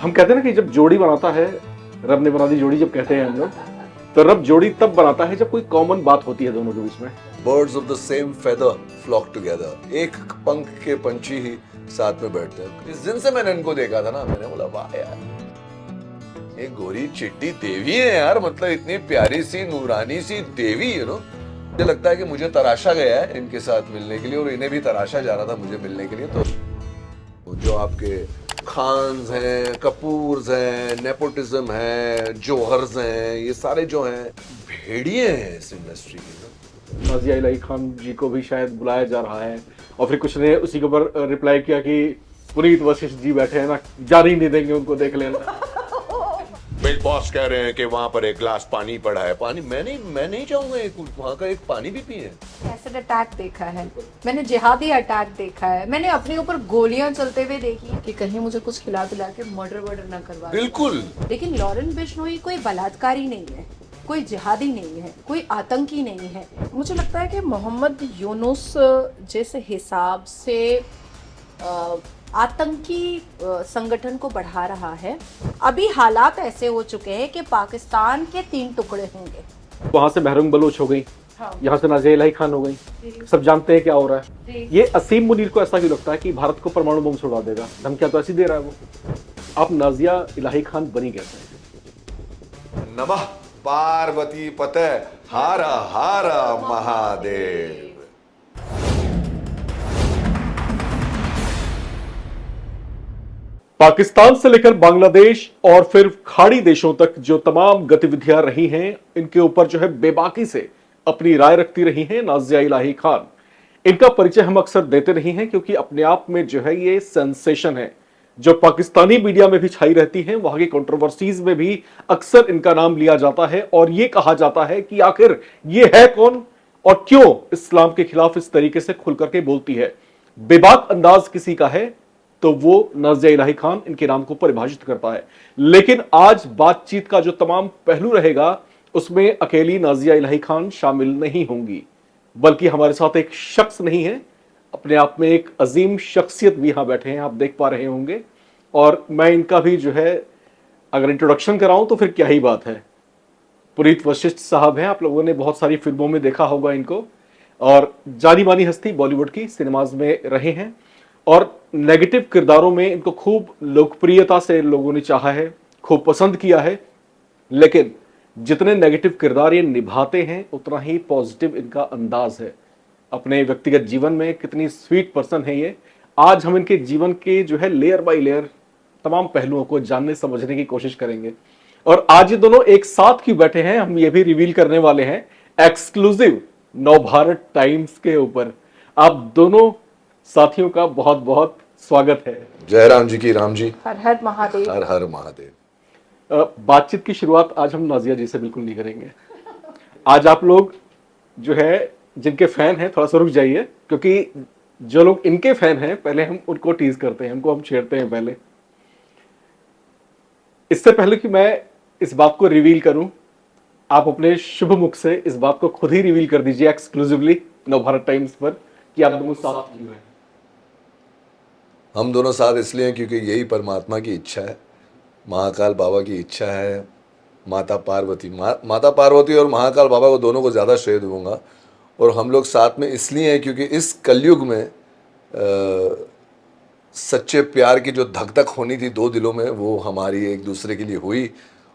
हम कहते हैं ना कि जब जोड़ी बनाता है, रब ने बना दी जोड़ी जब कहते हैं हम लोग, तो रब जोड़ी तब बनाता है जब कोई कॉमन बात होती है दोनों के बीच में। Birds of the same feather flock together. एक पंख के पंछी ही साथ में बैठते हैं। जिस दिन से मैंने इनको देखा था ना, मैंने बोला वाह यार, ये गोरी चिट्टी देवी है यार, मतलब इतनी प्यारी सी नूरानी सी देवी, मुझे लगता है कि मुझे तराशा गया है इनके साथ मिलने के लिए, और इन्हें भी तराशा जा रहा था मुझे मिलने के लिए। तो जो आपके खान्स हैं, कपूर्स हैं, नेपोटिज्म है, जौहर्स हैं, ये सारे जो हैं भेड़िए हैं इस इंडस्ट्री के। नाज़िया इलाही खान जी को भी शायद बुलाया जा रहा है, और फिर कुछ ने उसी के ऊपर रिप्लाई किया कि पुनीत वशिष्ठ जी बैठे हैं ना, जाने ही नहीं देंगे उनको, देख लेना। बिग बॉस कह रहे हैं कि वहां पर एक गिलास पानी पड़ा है। पानी मैं नहीं चाहूंगा वहां का एक पानी भी पिए। एसिड अटैक देखा है मैंने, जिहादी अटैक देखा है मैंने, अपने ऊपर गोलियां चलते हुए देखी कि कहीं मुझे कुछ खिला पिला के मर्डर ना करवा। बिल्कुल। लेकिन लॉरेन बिश्नोई कोई बलात्कारी नहीं है, कोई जिहादी नहीं है, कोई आतंकी नहीं है। मुझे लगता है कि मोहम्मद यूनुस जैसे हिसाब से आतंकी संगठन को बढ़ा रहा है। अभी हालात ऐसे हो चुके हैं कि पाकिस्तान के 3 टुकड़े होंगे। वहां से महरूम बलोच हो गई, हाँ। यहाँ से नाज़िया इलाही खान हो गई, सब जानते हैं क्या हो रहा है। ये असीम मुनीर को ऐसा क्यों लगता है कि भारत को परमाणु बम छुड़वा देगा? धमकियां तो ऐसी दे रहा है वो। आप नाज़िया इलाही खान बनी कैसे हैं? नमः पार्वती पते हर हर महादेव। पाकिस्तान से लेकर बांग्लादेश और फिर खाड़ी देशों तक जो तमाम गतिविधियां रही हैं, इनके ऊपर जो है बेबाकी से अपनी राय रखती रही हैं नाज़िया इलाही खान। इनका परिचय हम अक्सर देते नहीं हैं क्योंकि अपने आप में जो है ये सेंसेशन है, जो पाकिस्तानी मीडिया में भी छाई रहती हैं। वहां की कंट्रोवर्सीज में भी अक्सर इनका नाम लिया जाता है और ये कहा जाता है कि आखिर ये है कौन और क्यों इस्लाम के खिलाफ इस तरीके से खुल करके बोलती है। बेबाक अंदाज किसी का है तो वो नाज़िया इलाही खान इनके नाम को परिभाषित करता है। लेकिन आज बातचीत का जो तमाम पहलू रहेगा उसमें अकेली नाज़िया इलाही खान शामिल नहीं होंगी, बल्कि हमारे साथ एक शख्स नहीं है, अपने आप में एक अजीम शख्सियत भी यहां बैठे हैं, आप देख पा रहे होंगे। और मैं इनका भी जो है अगर इंट्रोडक्शन कराऊं तो फिर क्या ही बात है। पुनीत वशिष्ठ साहब हैं, आप लोगों ने बहुत सारी फिल्मों में देखा होगा इनको, और जानी मानी हस्ती बॉलीवुड की सिनेमाज में रहे हैं, और नेगेटिव किरदारों में इनको खूब लोकप्रियता से लोगों ने चाहा है, खूब पसंद किया है। लेकिन जितने नेगेटिव किरदार ये निभाते हैं उतना ही पॉजिटिव इनका अंदाज है। अपने व्यक्तिगत जीवन में कितनी स्वीट पर्सन है ये, आज हम इनके जीवन के जो है लेयर बाय लेयर तमाम पहलुओं को जानने समझने की कोशिश करेंगे। और आज ये दोनों एक साथ क्यों बैठे हैं हम ये भी रिवील करने वाले हैं एक्सक्लूसिव नवभारत टाइम्स के ऊपर। आप दोनों साथियों का बहुत बहुत स्वागत है। जय राम जी की राम जी। हर हर महादेव। हर हर महादेव। बातचीत की शुरुआत आज हम नाज़िया जी से बिल्कुल नहीं करेंगे। आज आप लोग जो है जिनके फैन हैं थोड़ा सा रुक जाइए, क्योंकि जो लोग इनके फैन हैं पहले हम उनको टीज करते हैं, उनको हम छेड़ते हैं पहले। इससे पहले कि मैं इस बात को रिवील करूं, आप अपने शुभ मुख से इस बात को खुद ही रिवील कर दीजिए एक्सक्लूसिवली नवभारत टाइम्स पर कि आप दोनों साथ क्यों हैं। हम दोनों साथ इसलिए हैं क्योंकि यही परमात्मा की इच्छा है, महाकाल बाबा की इच्छा है। माता पार्वती और महाकाल बाबा को दोनों को ज़्यादा श्रेय दूंगा। और हम लोग साथ में इसलिए हैं क्योंकि इस कलयुग में सच्चे प्यार की जो धक धक होनी थी 2 दिलों में, वो हमारी एक दूसरे के लिए हुई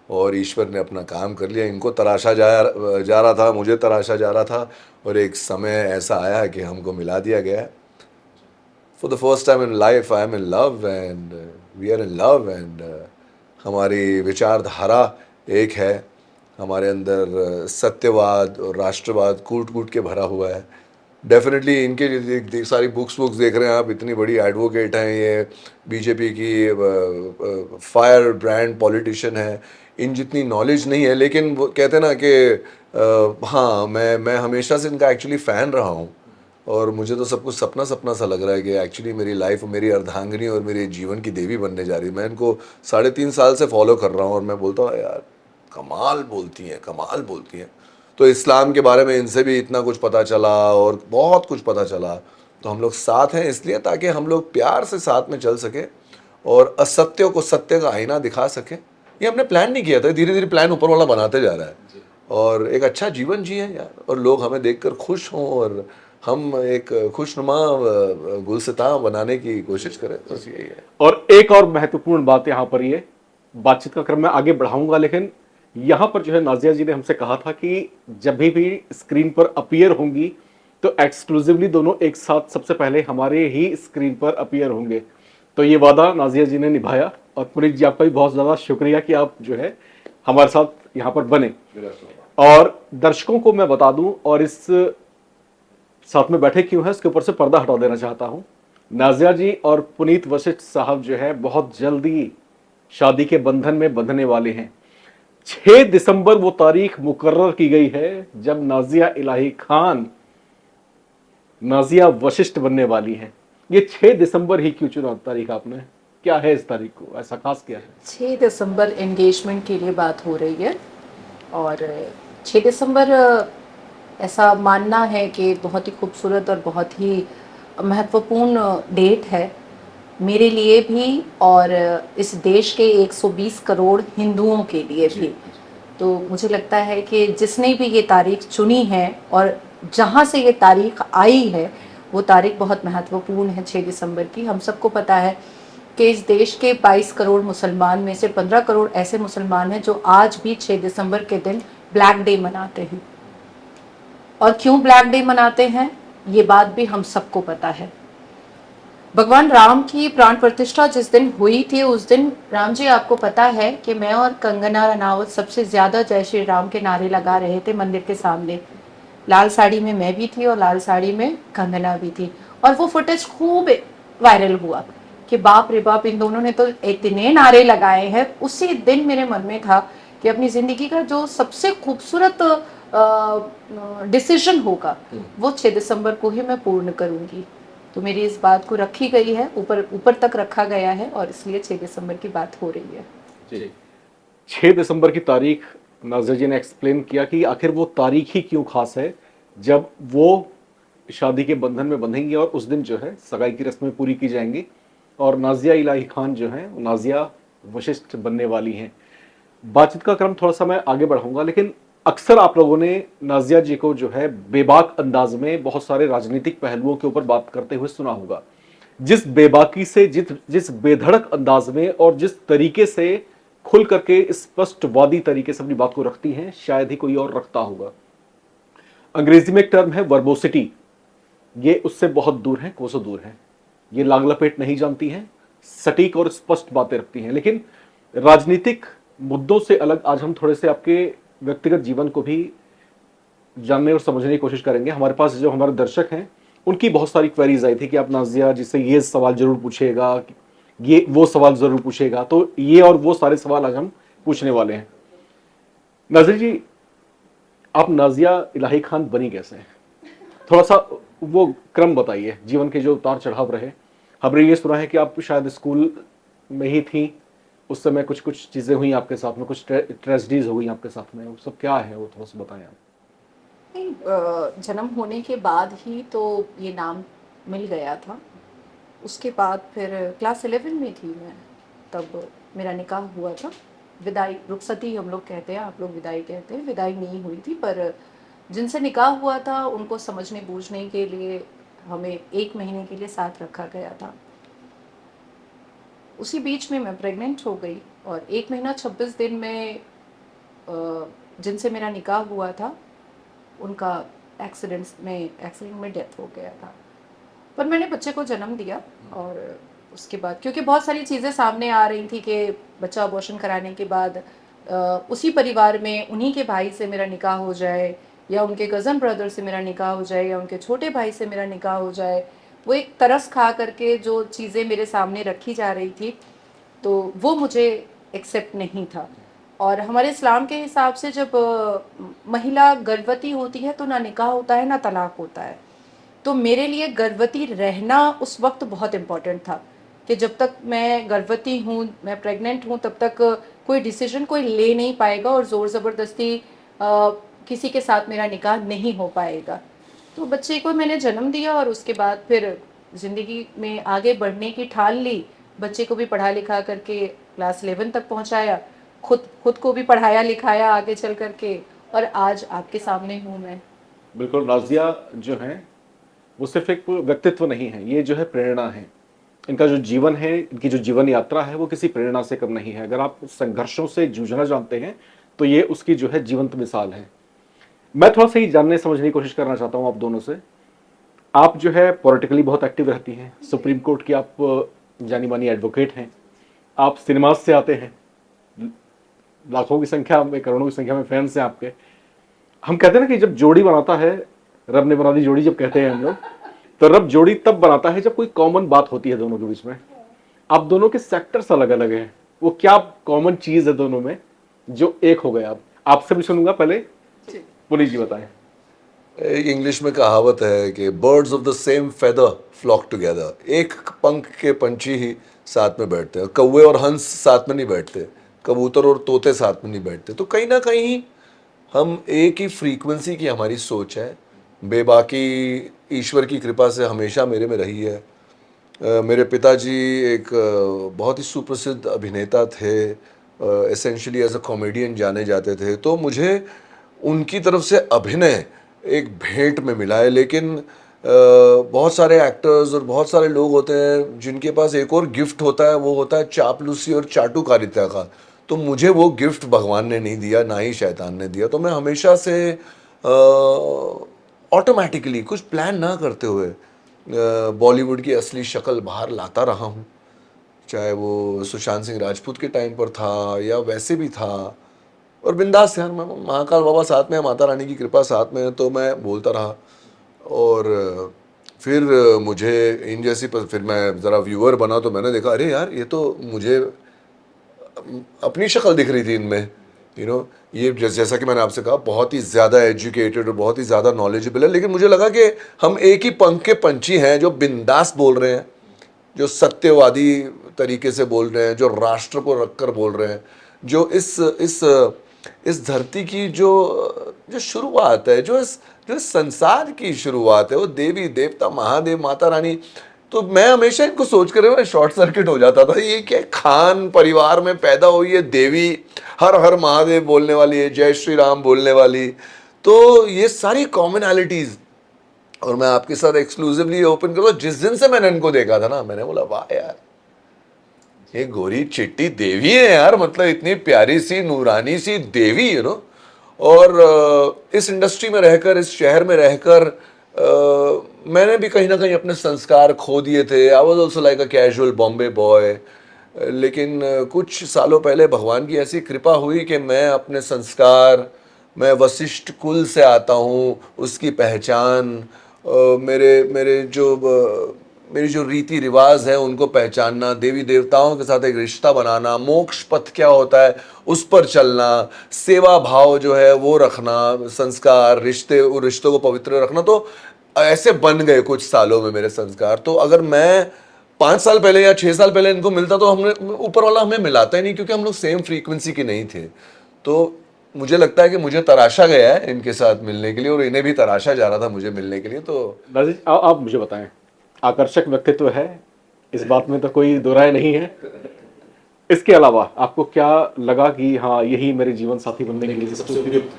और ईश्वर ने अपना काम कर लिया। इनको तराशा जा रहा था, मुझे तराशा जा रहा था, और एक समय ऐसा आया कि हमको मिला दिया गया है। For the first time in life I am in love and we are in love and हमारी विचारधारा एक है। हमारे अंदर सत्यवाद और राष्ट्रवाद कूट कूट के भरा हुआ है। डेफिनेटली इनके सारी बुक्स देख रहे हैं आप, इतनी बड़ी एडवोकेट हैं ये, बीजेपी की फायर ब्रांड पॉलिटिशियन है। इन जितनी नॉलेज नहीं है, लेकिन वो कहते हैं ना कि हाँ, मैं हमेशा से इनका एक्चुअली फ़ैन रहा हूँ। और मुझे तो सब कुछ सपना सपना सा लग रहा है कि एक्चुअली मेरी लाइफ मेरी अर्धांगिनी और मेरे जीवन की देवी बनने जा रही है। मैं इनको 3.5 साल से फॉलो कर रहा हूँ और मैं बोलता हूँ यार कमाल बोलती हैं, कमाल बोलती हैं। तो इस्लाम के बारे में इनसे भी इतना कुछ पता चला और बहुत कुछ पता चला। तो हम लोग साथ हैं इसलिए ताकि हम लोग प्यार से साथ में चल सके और असत्य को सत्य का आईना दिखा सके। ये हमने प्लान नहीं किया था, धीरे धीरे प्लान ऊपर वाला बनाते जा रहा है और एक अच्छा जीवन जिए यार, और लोग हमें देखकर खुश हों और हम एक खुशनुमा गुलसिता बनाने की कोशिश करें, बस यही है। और एक और महत्वपूर्ण बात यहाँ पर ये, बातचीत का क्रम मैं आगे बढ़ाऊंगा, लेकिन यहाँ पर जो है नाजिया जी ने हमसे कहा था कि जब भी स्क्रीन पर अपीयर होंगी तो एक्सक्लूसिवली दोनों एक साथ सबसे पहले हमारे ही स्क्रीन पर अपीयर होंगे। तो ये वादा नाजिया जी ने निभाया और पुनीत जी आपका भी बहुत ज़्यादा शुक्रिया कि आप जो है हमारे साथ यहाँ पर बने। और दर्शकों को मैं बता दूं, और इस साथ में बैठे क्यों है इसके ऊपर से पर्दा हटा देना चाहता हूं। नाजिया जी और पुनीत वशिष्ठ साहब जो है बहुत जल्दी शादी के बंधन में बंधने वाले हैं। 6 दिसंबर वो तारीख मुकर्रर की गई है जब नाजिया इलाही खान नाजिया वशिष्ठ बनने वाली हैं। ये 6 दिसंबर ही क्यों चुना तारीख आपने, क्या है इस तारीख को, ऐसा खास क्या है? 6 दिसंबर एंगेजमेंट के लिए बात हो रही है और 6 दिसंबर ऐसा मानना है कि बहुत ही खूबसूरत और बहुत ही महत्वपूर्ण डेट है मेरे लिए भी और इस देश के 120 करोड़ हिंदुओं के लिए भी। तो मुझे लगता है कि जिसने भी ये तारीख चुनी है और जहाँ से ये तारीख आई है वो तारीख बहुत महत्वपूर्ण है 6 दिसंबर की। हम सबको पता है कि इस देश के 22 करोड़ मुसलमान में से 15 करोड़ ऐसे मुसलमान हैं जो आज भी 6 दिसंबर के दिन ब्लैक डे मनाते हैं। और क्यों ब्लैक डे मनाते हैं ये बात भी हम सबको पता है। भगवान राम की प्राण प्रतिष्ठा जिस दिन हुई थी उस दिन राम जी, आपको पता है कि मैं और कंगना रनावत सबसे ज्यादा जय श्री राम के नारे लगा रहे थे मंदिर के सामने। लाल साड़ी में मैं भी थी और लाल साड़ी में कंगना भी थी और वो फुटेज खूब वायरल हुआ कि बाप रे बाप, इन दोनों ने तो इतने नारे लगाए हैं। उसी दिन मेरे मन में था कि अपनी जिंदगी का जो सबसे खूबसूरत डिसीजन होगा वो 6 दिसंबर को ही मैं पूर्ण करूंगी। तो मेरी इस बात को रखी गई है, ऊपर तक रखा गया है और इसलिए 6 दिसंबर की बात हो रही है। जी, 6 दिसंबर की तारीख नाज़िर जी ने एक्सप्लेन किया कि आखिर वो तारीख ही क्यों खास है जब वो शादी के बंधन में बंधेंगी और उस दिन जो है सगाई की रस्में पूरी की जाएंगी और नाजिया इलाही खान जो है नाजिया वशिष्ठ बनने वाली हैं। बातचीत का क्रम थोड़ा सा मैं आगे बढ़ाऊंगा, लेकिन अक्सर आप लोगों ने नाजिया जी को जो है बेबाक अंदाज में बहुत सारे राजनीतिक पहलुओं के ऊपर बात करते हुए सुना होगा। जिस बेबाकी से, जिस बेधड़क अंदाज में और जिस तरीके से खुल करके स्पष्टवादी तरीके से अपनी बात को रखती हैं, शायद ही कोई और रखता होगा। अंग्रेजी में एक टर्म है वर्बोसिटी, ये उससे बहुत दूर है, कोसों दूर है। ये लाग लपेट नहीं जानती हैं, सटीक और स्पष्ट बातें रखती हैं। लेकिन राजनीतिक मुद्दों से अलग आज हम थोड़े से आपके व्यक्तिगत जीवन को भी जानने और समझने की कोशिश करेंगे। हमारे पास जो हमारे दर्शक हैं उनकी बहुत सारी क्वेरीज आई थी कि आप नाजिया जी से ये सवाल जरूर पूछिएगा, ये वो सवाल जरूर पूछेगा। तो ये और वो सारे सवाल आज हम पूछने वाले हैं। नाजिर जी, आप नाजिया इलाही खान बनी कैसे हैं? थोड़ा सा वो क्रम बताइए, जीवन के जो उतार चढ़ाव रहे। हमने ये सुना है कि आप शायद स्कूल में ही थी, उस समय कुछ कुछ चीज़ें हुई आपके साथ में, कुछ ट्रेजेडीज हो गई आपके साथ में, वो सब क्या है वो थोड़ा सा बताएं आप। नहीं, जन्म होने के बाद ही तो ये नाम मिल गया था। उसके बाद फिर क्लास 11 में थी मैं, तब मेरा निकाह हुआ था। विदाई, रुखसती हम लोग कहते हैं, आप लोग विदाई कहते हैं। विदाई नहीं हुई थी, पर जिनसे निकाह हुआ था उनको समझने बूझने के लिए हमें 1 महीने के लिए साथ रखा गया था। उसी बीच में मैं प्रेग्नेंट हो गई और 1 महीना 26 दिन में जिनसे मेरा निकाह हुआ था उनका एक्सीडेंट में डेथ हो गया था। पर मैंने बच्चे को जन्म दिया और उसके बाद क्योंकि बहुत सारी चीज़ें सामने आ रही थी कि बच्चा अबॉर्शन कराने के बाद उसी परिवार में उन्हीं के भाई से मेरा निकाह हो जाए या उनके कज़न ब्रदर से मेरा निकाह हो जाए या उनके छोटे भाई से मेरा निकाह हो जाए, वो एक तरस खा करके जो चीज़ें मेरे सामने रखी जा रही थी तो वो मुझे एक्सेप्ट नहीं था। और हमारे इस्लाम के हिसाब से जब महिला गर्भवती होती है तो ना निकाह होता है ना तलाक होता है। तो मेरे लिए गर्भवती रहना उस वक्त बहुत इम्पोर्टेंट था कि जब तक मैं गर्भवती हूँ, मैं प्रेग्नेंट हूँ, तब तक कोई डिसीजन कोई ले नहीं पाएगा और ज़ोर ज़बरदस्ती किसी के साथ मेरा निकाह नहीं हो पाएगा। तो बच्चे को मैंने जन्म दिया और उसके बाद फिर ज़िंदगी में आगे बढ़ने की ठान ली बच्चे को भी पढ़ा लिखा करके क्लास 11 तक पहुंचाया, खुद खुद को भी पढ़ाया लिखाया आगे चल करके, और आज आपके सामने हूँ मैं। बिल्कुल, नाज़िया जो हैं वो सिर्फ एक व्यक्तित्व नहीं है, ये जो है प्रेरणा है। इनका जो जीवन है, इनकी जो जीवन यात्रा है, वो किसी प्रेरणा से कम नहीं है। अगर आप संघर्षों से जूझना जानते हैं, तो ये उसकी जो है जीवंत मिसाल है। मैं थोड़ा-सा ये जानने समझने की कोशिश करना चाहता हूँ आप दोनों से। आप जो है पॉलिटिकली बहुत एक्टिव रहती हैं, सुप्रीम कोर्ट की आप जानी-मानी एडवोकेट हैं, आप सिनेमाज़ से आते हैं, लाखों की संख्या में, करोड़ों की संख्या में फैन्स हैं आपके। हम कहते हैं ना कि जब जोड़ी बनाता है, रब ने बना दी जोड़ी जब कहते हैं हम लोग, तो रब जोड़ी तब बनाता है जब कोई कॉमन बात होती है दोनों के बीच में। आप दोनों के सेक्टर्स अलग अलग हैं, वो क्या कॉमन चीज है दोनों में जो एक हो गए? आप आपसे भी सुनूंगा, पहले पुनीत जी बताएं। एक इंग्लिश में कहावत है कि birds of the same feather flock together. एक पंख के पंछी ही साथ में बैठते हैं, कौवे और हंस साथ में नहीं बैठते, कबूतर और तोते साथ में नहीं बैठते। तो कहीं ना कहीं हम एक ही फ्रीक्वेंसी की हमारी सोच है। बेबाकी ईश्वर की कृपा से हमेशा मेरे में रही है। मेरे पिताजी एक बहुत ही सुप्रसिद्ध अभिनेता थे, एसेंशियली एज अ कॉमेडियन जाने जाते थे। तो मुझे उनकी तरफ से अभिनय एक भेंट में मिला है। लेकिन बहुत सारे एक्टर्स और बहुत सारे लोग होते हैं जिनके पास एक और गिफ्ट होता है, वो होता है चापलूसी और चाटुकारिता का। तो मुझे वो गिफ्ट भगवान ने नहीं दिया, ना ही शैतान ने दिया। तो मैं हमेशा से ऑटोमेटिकली कुछ प्लान ना करते हुए बॉलीवुड की असली शक्ल बाहर लाता रहा हूँ। चाहे वो सुशांत सिंह राजपूत के टाइम पर था या वैसे भी था। और बिंदास यार, मैं महाकाल बाबा साथ में है, माता रानी की कृपा साथ में है, तो मैं बोलता रहा। और फिर मुझे इन जैसी फिर मैं ज़रा व्यूअर बना, तो मैंने देखा अरे यार ये तो मुझे अपनी शक्ल दिख रही थी इनमें। ये जैसा कि मैंने आपसे कहा, बहुत ही ज़्यादा एजुकेटेड और बहुत ही ज़्यादा नॉलेजेबल है। लेकिन मुझे लगा कि हम एक ही पंख के पंछी हैं जो बिंदास बोल रहे हैं, जो सत्यवादी तरीके से बोल रहे हैं, जो राष्ट्र को रखकर बोल रहे हैं, जो इस धरती की जो जो शुरुआत है, जो इस संसार की शुरुआत है, वो देवी देवता महादेव माता रानी। तो मैं हमेशा इनको सोच कर मैं शॉर्ट सर्किट हो जाता था। ये क्या खान परिवार में पैदा हुई है देवी, हर हर महादेव बोलने वाली है, जय श्री राम बोलने वाली। तो ये सारी कॉमनैलिटीज। और मैं आपके साथ एक्सक्लूसिवली ओपन करूँ, जिस दिन से मैंने इनको देखा था ना, मैंने बोला वाह यार, ये गोरी चिट्टी देवी है यार। मतलब इतनी प्यारी सी नूरानी सी देवी, और इस इंडस्ट्री में रहकर, इस शहर में रहकर मैंने भी कहीं ना कहीं अपने संस्कार खो दिए थे। I was also like a casual Bombay boy. लेकिन कुछ सालों पहले भगवान की ऐसी कृपा हुई कि मैं अपने संस्कार, मैं वशिष्ठ कुल से आता हूँ, उसकी पहचान, मेरे मेरे जो मेरी जो रीति रिवाज है उनको पहचानना, देवी देवताओं के साथ एक रिश्ता बनाना, मोक्ष पथ क्या होता है उस पर चलना, सेवा भाव जो है वो रखना, संस्कार, रिश्तों को पवित्र रखना। तो ऐसे बन गए कुछ सालों में मेरे संस्कार। तो अगर मैं 5 साल पहले या 6 साल पहले इनको मिलता, तो हमने ऊपर वाला हमें मिलाता ही नहीं, क्योंकि हम लोग सेम फ्रीक्वेंसी के नहीं थे। तो मुझे लगता है कि मुझे तराशा गया है इनके साथ मिलने के लिए, और इन्हें भी तराशा जा रहा था मुझे मिलने के लिए। तो नाज़िया जी, आप मुझे बताएं, आकर्षक व्यक्तित्व है, इस बात में तो कोई दो राय नहीं है। इसके अलावा आपको क्या लगा कि हाँ यही मेरे जीवन साथी बनने के लिए सबसे उपयुक्त?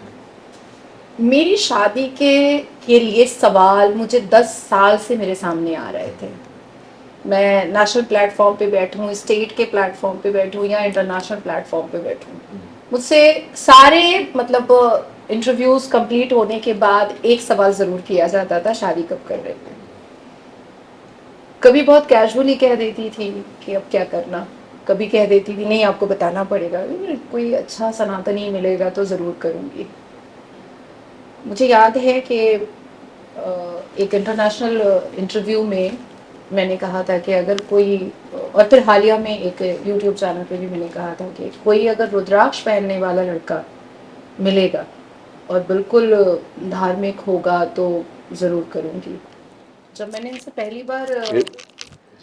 मेरी शादी के लिए सवाल मुझे 10 साल से मेरे सामने आ रहे थे। मैं नेशनल प्लेटफॉर्म पे बैठूं, स्टेट के प्लेटफॉर्म पे बैठूं या इंटरनेशनल प्लेटफॉर्म पे बैठूं, मुझसे सारे मतलब इंटरव्यूज कंप्लीट होने के बाद एक सवाल ज़रूर किया जाता था, शादी कब कर रहे हैं। कभी बहुत कैजुअली कह देती थी कि अब क्या करना, कभी कह देती थी नहीं आपको बताना पड़ेगा, कोई अच्छा सनातनी मिलेगा तो ज़रूर करूँगी। मुझे याद है कि एक इंटरनेशनल इंटरव्यू में मैंने कहा था कि अगर कोई, और फिर हालिया में एक यूट्यूब चैनल पे भी मैंने कहा था कि कोई अगर रुद्राक्ष पहनने वाला लड़का मिलेगा और बिल्कुल धार्मिक होगा तो ज़रूर करूँगी। जब मैंने इनसे पहली बार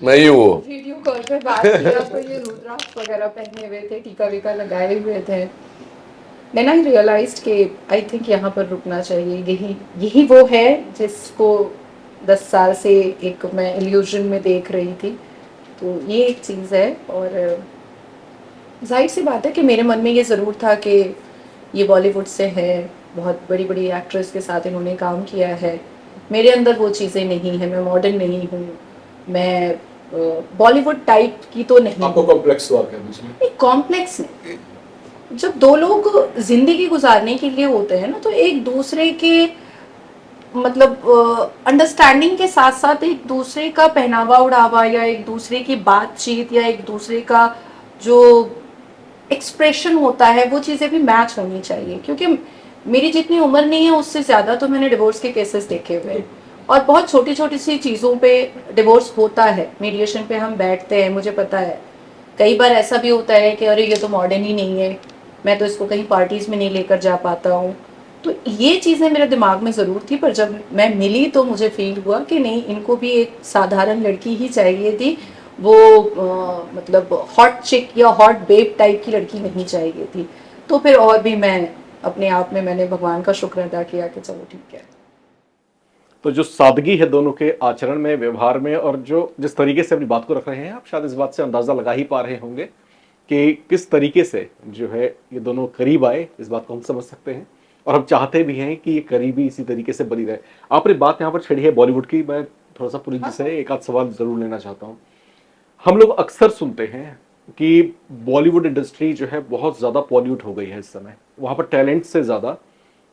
मैं ही वो वीडियो कॉल पे बात किया तो ये रुद्राक्ष वगैरह पहने हुए थे, टीका वीका लगाए हुए थे। मैंने आई रियलाइज्ड कि आई थिंक यहाँ पर रुकना चाहिए। यही वो है जिसको 10 साल से एक मैं इल्यूजन में देख रही थी। तो ये एक चीज़ है। और जाहिर सी बात है कि मेरे मन में ये ज़रूर था कि ये बॉलीवुड से है, बहुत बड़ी बड़ी एक्ट्रेस के साथ इन्होंने काम किया है। मेरे अंदर वो चीज़ें नहीं हैं, मैं मॉडर्न नहीं हूँ, मैं बॉलीवुड टाइप की तो नहीं आपको हूँ। कॉम्प्लेक्स हुआ क्या बीच में? नहीं, कॉम्प्लेक्स नहीं। जब दो लोग जिंदगी गुजारने के लिए होते हैं ना, तो एक दूसरे के मतलब अंडरस्टैंडिंग के साथ साथ एक दूसरे का पहनावा उड़ावा या एक दूसरे की बातचीत या एक दूसरे का जो एक्सप्रेशन होता है वो चीज़ें भी मैच होनी चाहिए। क्योंकि मेरी जितनी उम्र नहीं है उससे ज़्यादा तो मैंने डिवोर्स के केसेस देखे हुए हैं, और बहुत छोटी छोटी सी चीज़ों पे डिवोर्स होता है। मीडिएशन पे हम बैठते हैं, मुझे पता है। कई बार ऐसा भी होता है कि अरे ये तो मॉडर्न ही नहीं है, मैं तो इसको कहीं पार्टीज में नहीं लेकर जा पाता हूँ। तो ये चीज़ें मेरे दिमाग में ज़रूर थी, पर जब मैं मिली तो मुझे फील हुआ कि नहीं, इनको भी एक साधारण लड़की ही चाहिए थी। वो मतलब हॉट चिक या हॉट बेब टाइप की लड़की नहीं चाहिए थी। तो फिर और भी मैं अपने आप में मैंने भगवान का शुक्र अदा किया कि चलो ठीक है। तो जो सादगी है दोनों के आचरण में, व्यवहार में, और जो जिस तरीके से अपनी बात को रख रहे हैं, आप शायद इस बात से अंदाजा लगा ही पा रहे होंगे कि किस तरीके से जो है ये दोनों करीब आए, इस बात को हम समझ सकते हैं। और हम चाहते भी हैं कि ये करीबी इसी तरीके से बनी रहे। आपने बात यहाँ पर छेड़ी है बॉलीवुड की, मैं थोड़ा सा पूरी जी से एक आध सवाल जरूर लेना चाहता हूँ। हम लोग अक्सर सुनते हैं कि बॉलीवुड इंडस्ट्री जो है बहुत ज्यादा पॉल्यूट हो गई है इस समय। वहां पर टैलेंट से ज्यादा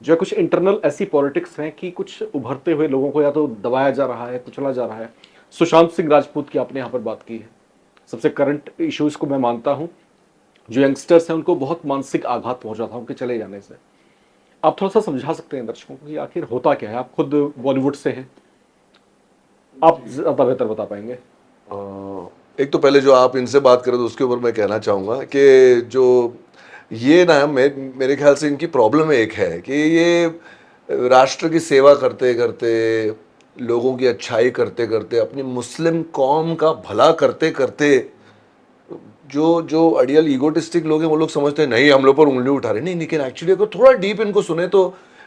जो है कुछ इंटरनल ऐसी पॉलिटिक्स हैं कि कुछ उभरते हुए लोगों को या तो दबाया जा रहा है, कुचला जा रहा है। सुशांत सिंह राजपूत की आपने यहाँ पर बात की है, सबसे करंट इश्यूज को मैं मानता हूँ। जो यंगस्टर्स हैं उनको बहुत मानसिक आघात पहुंचा था उनके चले जाने से। आप थोड़ा सा समझा सकते हैं दर्शकों को कि आखिर होता क्या है? आप खुद बॉलीवुड से हैं, आप ज्यादा बेहतर बता पाएंगे। एक तो पहले जो आप इनसे बात करें तो उसके ऊपर मैं कहना चाहूँगा कि जो ये ना मेरे ख्याल से इनकी प्रॉब्लम एक है कि ये राष्ट्र की सेवा करते करते, लोगों की अच्छाई करते करते, अपनी मुस्लिम कौम का भला करते करते, जो जो अड़ियल ईगोटिस्टिक लोग हैं वो लोग समझते हैं नहीं हम लोग पर उंगली उठा रहे, नहीं। लेकिन एक्चुअली अगर थोड़ा डीप इनको सुने तो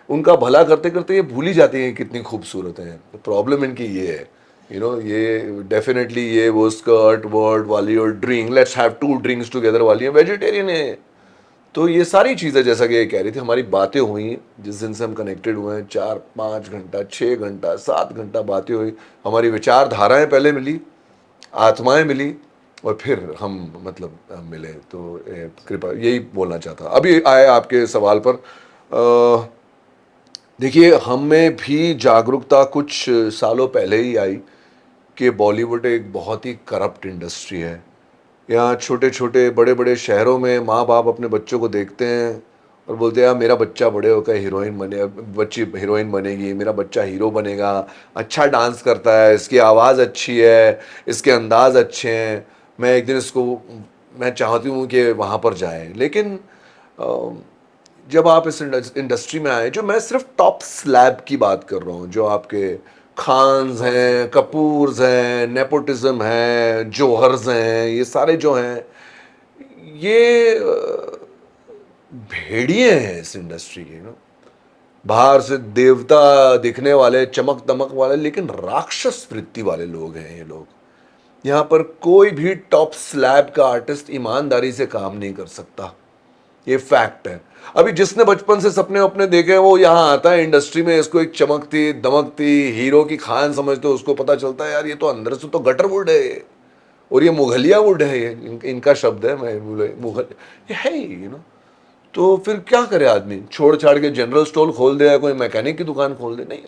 उनका भला करते करते ये भूल ही जाते हैं कितनी खूबसूरत हैं। प्रॉब्लम इनकी ये है, ये डेफिनेटली ये वो स्कर्ट वर्ड वाली और drink, let's have 2 drinks together वाली है, वेजिटेरियन है। तो ये सारी चीज़ें जैसा कि ये कह रही थी, हमारी बातें हुई जिस दिन से हम कनेक्टेड हुए हैं, 4-5 घंटा, 6 घंटा, 7 घंटा बातें हुई, हमारी विचारधाराएं पहले मिली, आत्माएं मिली, और फिर हम मतलब मिले। तो कृपा यही बोलना चाहता। अभी आए आपके सवाल पर, देखिए हम में भी जागरूकता कुछ सालों पहले ही आई कि बॉलीवुड एक बहुत ही करप्ट इंडस्ट्री है। यहाँ छोटे छोटे बड़े बड़े शहरों में माँ बाप अपने बच्चों को देखते हैं और बोलते हैं यार मेरा बच्चा बड़े होकर हीरोइन बने, बच्ची हीरोइन बनेगी, मेरा बच्चा हीरो बनेगा, अच्छा डांस करता है, इसकी आवाज़ अच्छी है, इसके अंदाज अच्छे हैं, मैं एक दिन इसको, मैं चाहती हूँ कि वहाँ पर जाए। लेकिन जब आप इस इंडस्ट्री में आए, जो मैं सिर्फ टॉप स्लैब की बात कर रहा हूँ, जो आपके खान्स हैं, कपूर्स हैं, नेपोटिज्म हैं, जौहर्स हैं, ये सारे जो हैं, ये भेड़िए हैं इस इंडस्ट्री के ना। बाहर से देवता दिखने वाले, चमक दमक वाले, लेकिन राक्षस वृत्ति वाले लोग हैं ये लोग। यहाँ पर कोई भी टॉप स्लैब का आर्टिस्ट ईमानदारी से काम नहीं कर सकता, ये फैक्ट है। अभी जिसने बचपन से सपने अपने देखे वो यहाँ आता है इंडस्ट्री में, इसको एक चमकती दमकती हीरो की खान समझते, उसको पता चलता है यार ये तो अंदर से तो गटरवुड है ये, और ये मुगलिया वुड है, ये इनका शब्द है, मैं मुगल ये है तो फिर क्या करे आदमी, छोड़ छाड़ के जनरल स्टोर खोल दे या कोई मैकेनिक की दुकान खोल दे? नहीं,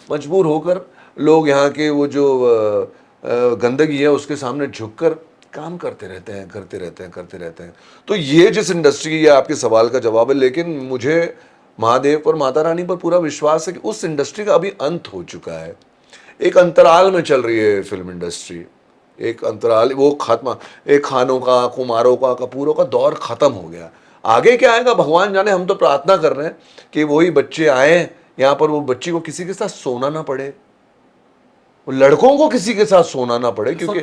मजबूर होकर लोग यहाँ के वो जो गंदगी है उसके सामने झुककर काम करते रहते हैं, करते रहते हैं, करते रहते हैं। तो ये जिस इंडस्ट्री, ये आपके सवाल का जवाब है। लेकिन मुझे महादेव पर, माता रानी पर पूरा विश्वास है कि उस इंडस्ट्री का अभी अंत हो चुका है। एक अंतराल में चल रही है फिल्म इंडस्ट्री, एक अंतराल, वो खत्म, एक खानों का, कुमारों का, कपूरों का दौर खत्म हो गया। आगे क्या आएगा भगवान जाने। हम तो प्रार्थना कर रहे हैं कि वही बच्चे आए यहाँ पर, वो बच्ची को किसी के साथ सोना ना पड़े, वो लड़कों को किसी के साथ सोना ना पड़े, क्योंकि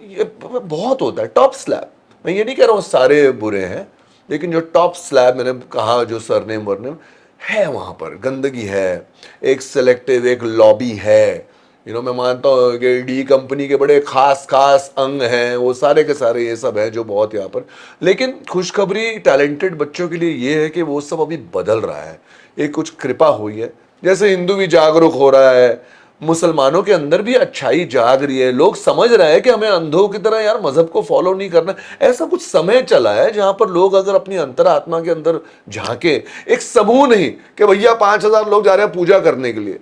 ये बहुत होता है टॉप स्लैब। मैं ये नहीं कह रहा हूँ सारे बुरे हैं, लेकिन जो टॉप स्लैब मैंने कहा, जो सरनेम वरनेम है, वहाँ पर गंदगी है, एक सेलेक्टिव एक लॉबी है। मैं मानता हूँ कि डी कंपनी के बड़े खास खास अंग हैं, वो सारे के सारे ये सब है जो बहुत यहाँ पर। लेकिन खुशखबरी टैलेंटेड बच्चों के लिए ये है कि वो सब अभी बदल रहा है, एक कुछ कृपा हुई है। जैसे हिंदू भी जागरूक हो रहा है, मुसलमानों के अंदर भी अच्छाई जाग रही है, लोग समझ रहे हैं कि हमें अंधों की तरह यार मजहब को फॉलो नहीं करना। ऐसा कुछ समय चला है जहां पर लोग अगर अपनी अंतरात्मा के अंदर झांके, एक समूह नहीं कि भैया 5,000 लोग जा रहे हैं पूजा करने के लिए,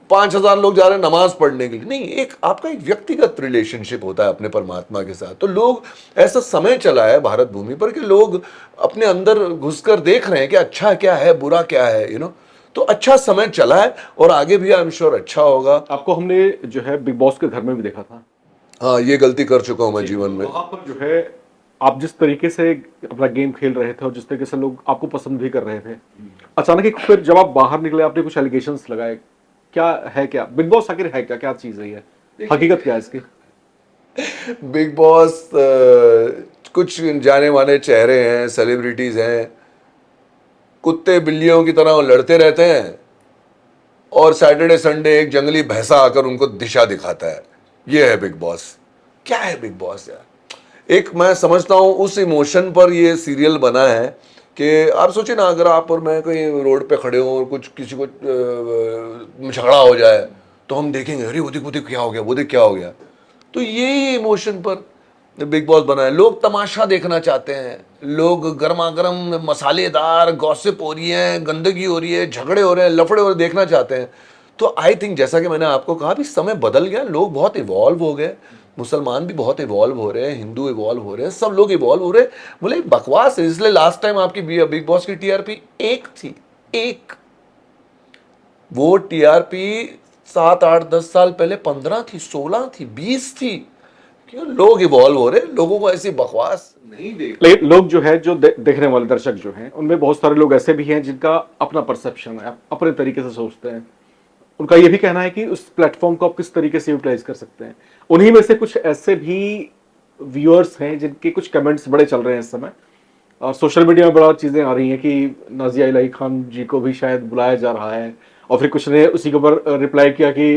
5,000 लोग जा रहे हैं नमाज पढ़ने के लिए, नहीं, एक आपका एक व्यक्तिगत रिलेशनशिप होता है अपने परमात्मा के साथ। तो लोग, ऐसा समय चला है भारत भूमि पर कि लोग अपने अंदर घुसकर देख रहे हैं कि अच्छा क्या है, बुरा क्या है। तो अच्छा समय चला है और आगे भी आई एम श्योर अच्छा होगा। आपको हमने जो है बिग बॉस के घर में भी देखा था। हाँ, ये गलती कर चुका हूं मैं जीवन में। वहां पर जो है आप जिस तरीके से अपना गेम खेल रहे थे और जिस तरीके से लोग आपको पसंद भी कर रहे थे, अचानक एक फिर जब आप बाहर निकले आपने कुछ एलिगेशंस लगाए। क्या है, क्या बिग बॉस आखिर है, क्या क्या चीज है ये, हकीकत क्या है इसकी? बिग बॉस कुछ जाने माने चेहरे हैं, सेलिब्रिटीज हैं, कुत्ते बिल्लियों की तरह वो लड़ते रहते हैं और सैटरडे संडे एक जंगली भैंसा आकर उनको दिशा दिखाता है। ये है बिग बॉस। क्या है बिग बॉस यार? एक मैं समझता हूँ उस इमोशन पर ये सीरियल बना है कि आप सोचिए ना, अगर आप और मैं कहीं रोड पे खड़े हो और कुछ किसी को झगड़ा हो जाए तो हम देखेंगे, अरे वो देख क्या हो गया, वो देख क्या हो गया। तो यही इमोशन पर बिग बॉस बना है। लोग तमाशा देखना चाहते हैं, लोग गर्मा गर्म मसालेदार गॉसिप हो रही है, गंदगी हो रही है, झगड़े हो रहे हैं, लफड़े हो रहे हैं, देखना चाहते हैं। तो आई थिंक जैसा कि मैंने आपको कहा भी, समय बदल गया, लोग बहुत इवॉल्व हो गए, मुसलमान भी बहुत इवॉल्व हो रहे हैं, हिंदू इवॉल्व हो रहे हैं, सब लोग इवॉल्व हो रहे हैं। बोले बकवास है। इसलिए लास्ट टाइम आपकी बिग बॉस की टीआरपी एक थी, एक, वो टीआरपी 7 8 10 साल पहले 15 थी, 16 थी, 20 थी। क्यों? लोग इवॉल्व हो रहे हैं, लोगों को ऐसी बकवास नहीं देख। लेकिन लोग जो है, जो देखने वाले दर्शक जो हैं, उनमें बहुत सारे लोग ऐसे भी हैं जिनका अपना परसेप्शन है, अपने तरीके से सोचते हैं। उनका ये भी कहना है कि उस प्लेटफॉर्म को आप किस तरीके से यूटिलाइज कर सकते हैं। उन्हीं में से कुछ ऐसे भी व्यूअर्स हैं जिनके कुछ कमेंट्स बड़े चल रहे हैं इस समय, और सोशल मीडिया में बड़ा चीजें आ रही हैं कि नाजिया इलाही खान जी को भी शायद बुलाया जा रहा है। और फिर कुछ ने उसी के ऊपर रिप्लाई किया कि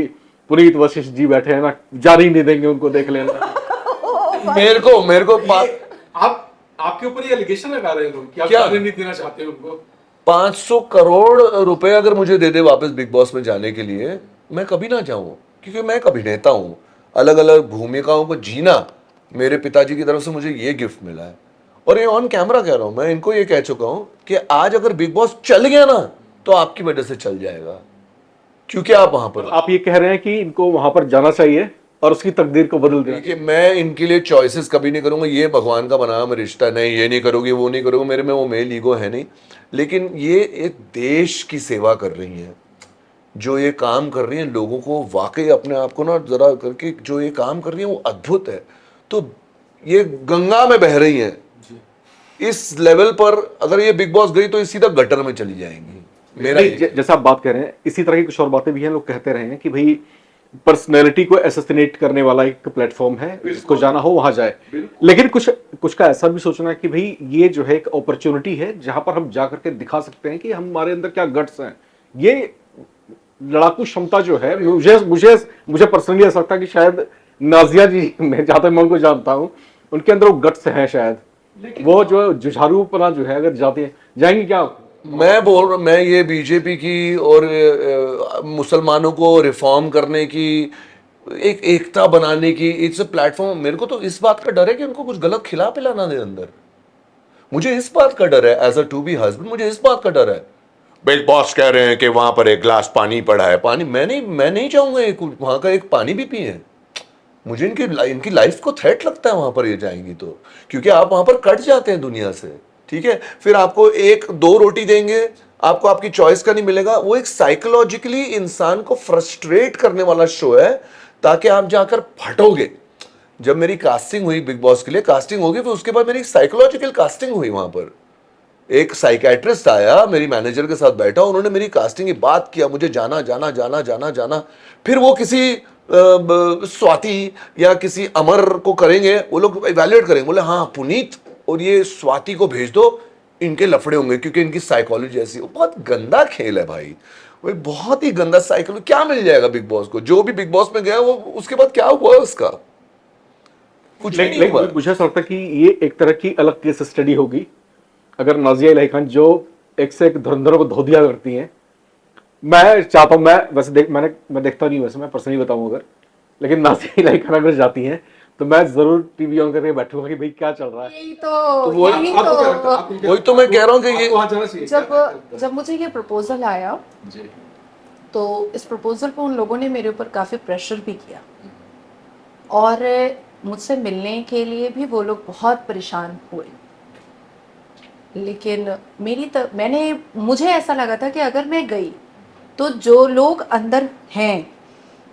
पुनीत वशिष्ठ जी बैठे हैं ना, जाने ही नहीं देंगे उनको, देख लेना। मेरे को आप आपके ऊपर ये एलिगेशन लगा रहे हैं लोग कि आप क्या? जाने नहीं देना चाहते हो उनको। 500 करोड़ रुपए अगर मुझे दे दे वापस बिग बॉस में जाने के लिए, मैं कभी ना जाऊं, क्योंकि मैं एक अभिनेता हूं। अलग अलग भूमिकाओं को जीना मेरे पिताजी की तरफ से मुझे ये गिफ्ट मिला है। और ये ऑन कैमरा कह रहा हूं, मैं इनको ये कह चुका हूं कि आज अगर बिग बॉस चल गया ना तो आपकी वजह से चल जाएगा, क्योंकि आप वहां पर। आप ये कह रहे हैं कि इनको वहां पर जाना चाहिए और उसकी तकदीर को बदल देना। कि मैं इनके लिए चॉइसेस कभी नहीं करूंगा, ये भगवान का बनाया मैं रिश्ता नहीं, ये नहीं करोगे, वो नहीं करोगे, मेरे में वो मेल ईगो है नहीं। लेकिन ये एक देश की सेवा कर रही हैं, जो ये काम कर रही हैं, लोगों को वाकई अपने आप को ना जरा करके जो ये काम कर रही हैं वो अद्भुत है। तो ये गंगा में बह रही हैं। इस लेवल पर अगर ये बिग बॉस गई तो ये सीधा गटर में चली जाएंगी। मेरा जैसा आप बात कर रहे हैं, इसी तरह की कुछ और बातें भी हैं। लोग कहते रहे हैं कि भाई पर्सनैलिटी को एसेसिनेट करने वाला एक प्लेटफॉर्म है, जिसको जाना हो वहां जाए। लेकिन कुछ का ऐसा भी सोचना है कि भाई ये जो है एक अपॉर्चुनिटी है जहां पर हम जा करके दिखा सकते हैं कि हमारे अंदर क्या गट्स हैं। ये लड़ाकू क्षमता जो है, मुझे पर्सनली ऐसा लगता है कि शायद नाजिया जी, मैं जहां तक मैं उनको जानता हूं, उनके अंदर वो गट्स हैं शायद। वो जो जुझारूपना जो है, अगर जाएंगे क्या? मैं ये बीजेपी की और मुसलमानों को रिफॉर्म करने की, एक एकता बनाने की, इट्स अ प्लेटफॉर्म। मेरे को तो इस बात का डर है कि उनको कुछ गलत खिला पिला ना दे अंदर। मुझे इस बात का डर है, as a to be husband मुझे इस बात का डर है। बिग बॉस कह रहे हैं कि वहां पर एक ग्लास पानी पड़ा है, पानी मैं नहीं चाहूंगा वहां का एक पानी भी पिए। मुझे इनकी लाइफ को थ्रेट लगता है वहां पर ये जाएंगी तो, क्योंकि आप वहां पर कट जाते हैं दुनिया से। ठीक है, फिर आपको 1 2 रोटी देंगे, आपको आपकी चॉइस का नहीं मिलेगा। वो एक साइकोलॉजिकली इंसान को फ्रस्ट्रेट करने वाला शो है, ताकि आप जाकर फटोगे। जब मेरी कास्टिंग हुई बिग बॉस के लिए, कास्टिंग होगी, फिर उसके बाद मेरी साइकोलॉजिकल कास्टिंग हुई। वहां पर एक साइकेट्रिस्ट आया, मेरी मैनेजर के साथ बैठा, उन्होंने मेरी कास्टिंग की बात किया, मुझे जाना जाना जाना जाना जाना। फिर वो किसी स्वाति या किसी अमर को करेंगे, वो लोग इवैल्यूएट करेंगे, बोले हाँ पुनीत और ये स्वाति को भेज दो, इनके लफड़े होंगे, क्योंकि इनकी साइकोलॉजी ऐसी। बहुत गंदा खेल है भाई। वो एक बहुत ही गंदा साइकिल। क्या मिल जाएगा बिग बॉस को? जो भी बिग बॉस में गया वो उसके बाद क्या हुआ उसका? कुछ भी नहीं हुआ। मुझे ऐसा लगता है कि ये एक तरह की अलग केस स्टडी होगी। अगर नाजिया इलाही खान जो एक से एक धुरंधरों को धो दिया करती हैं, मैं चाहता हूं, मैं वैसे मैं देखता नहीं, वैसे मैं पर्सनली बताऊं अगर, लेकिन नाजिया इलाही खान अगर जाती हैं तो मैं जरूर टीवी ऑन करके बैठूंगा कि भाई क्या चल रहा है। यही तो वही यही तो वही तो मैं कह रहा हूँ कि ये आपको वहाँ जाना चाहिए। जब मुझे ये प्रपोजल आया जी। तो इस प्रपोजल पे उन लोगों ने मेरे ऊपर काफ़ी प्रेशर भी किया और मुझसे मिलने के लिए भी वो लोग बहुत परेशान हुए। लेकिन मुझे ऐसा लगा था कि अगर मैं गई तो जो लोग अंदर हैं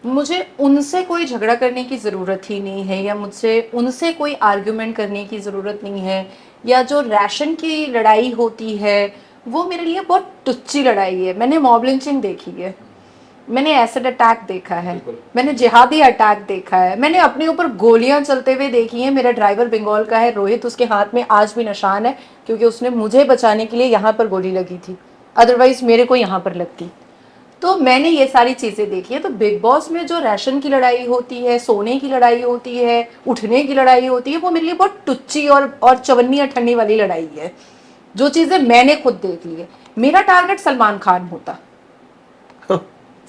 मुझे उनसे कोई झगड़ा करने की ज़रूरत ही नहीं है, या मुझसे उनसे कोई आर्ग्यूमेंट करने की ज़रूरत नहीं है, या जो राशन की लड़ाई होती है वो मेरे लिए बहुत टुच्ची लड़ाई है। मैंने मॉब लिंचिंग देखी है, मैंने एसिड अटैक देखा है, मैंने जिहादी अटैक देखा है, मैंने अपने ऊपर गोलियां चलते हुए देखी हैं। मेरा ड्राइवर बंगाल का है, रोहित, उसके हाथ में आज भी निशान है क्योंकि उसने मुझे बचाने के लिए यहाँ पर गोली लगी थी, अदरवाइज मेरे को यहाँ पर लगती। तो मैंने ये सारी चीज़ें देखी है। तो बिग बॉस में जो राशन की लड़ाई होती है, सोने की लड़ाई होती है, उठने की लड़ाई होती है, वो मेरे लिए बहुत टुच्ची और चवन्नी अठन्नी वाली लड़ाई है, जो चीज़ें मैंने खुद देख ली है। मेरा टारगेट सलमान खान होता।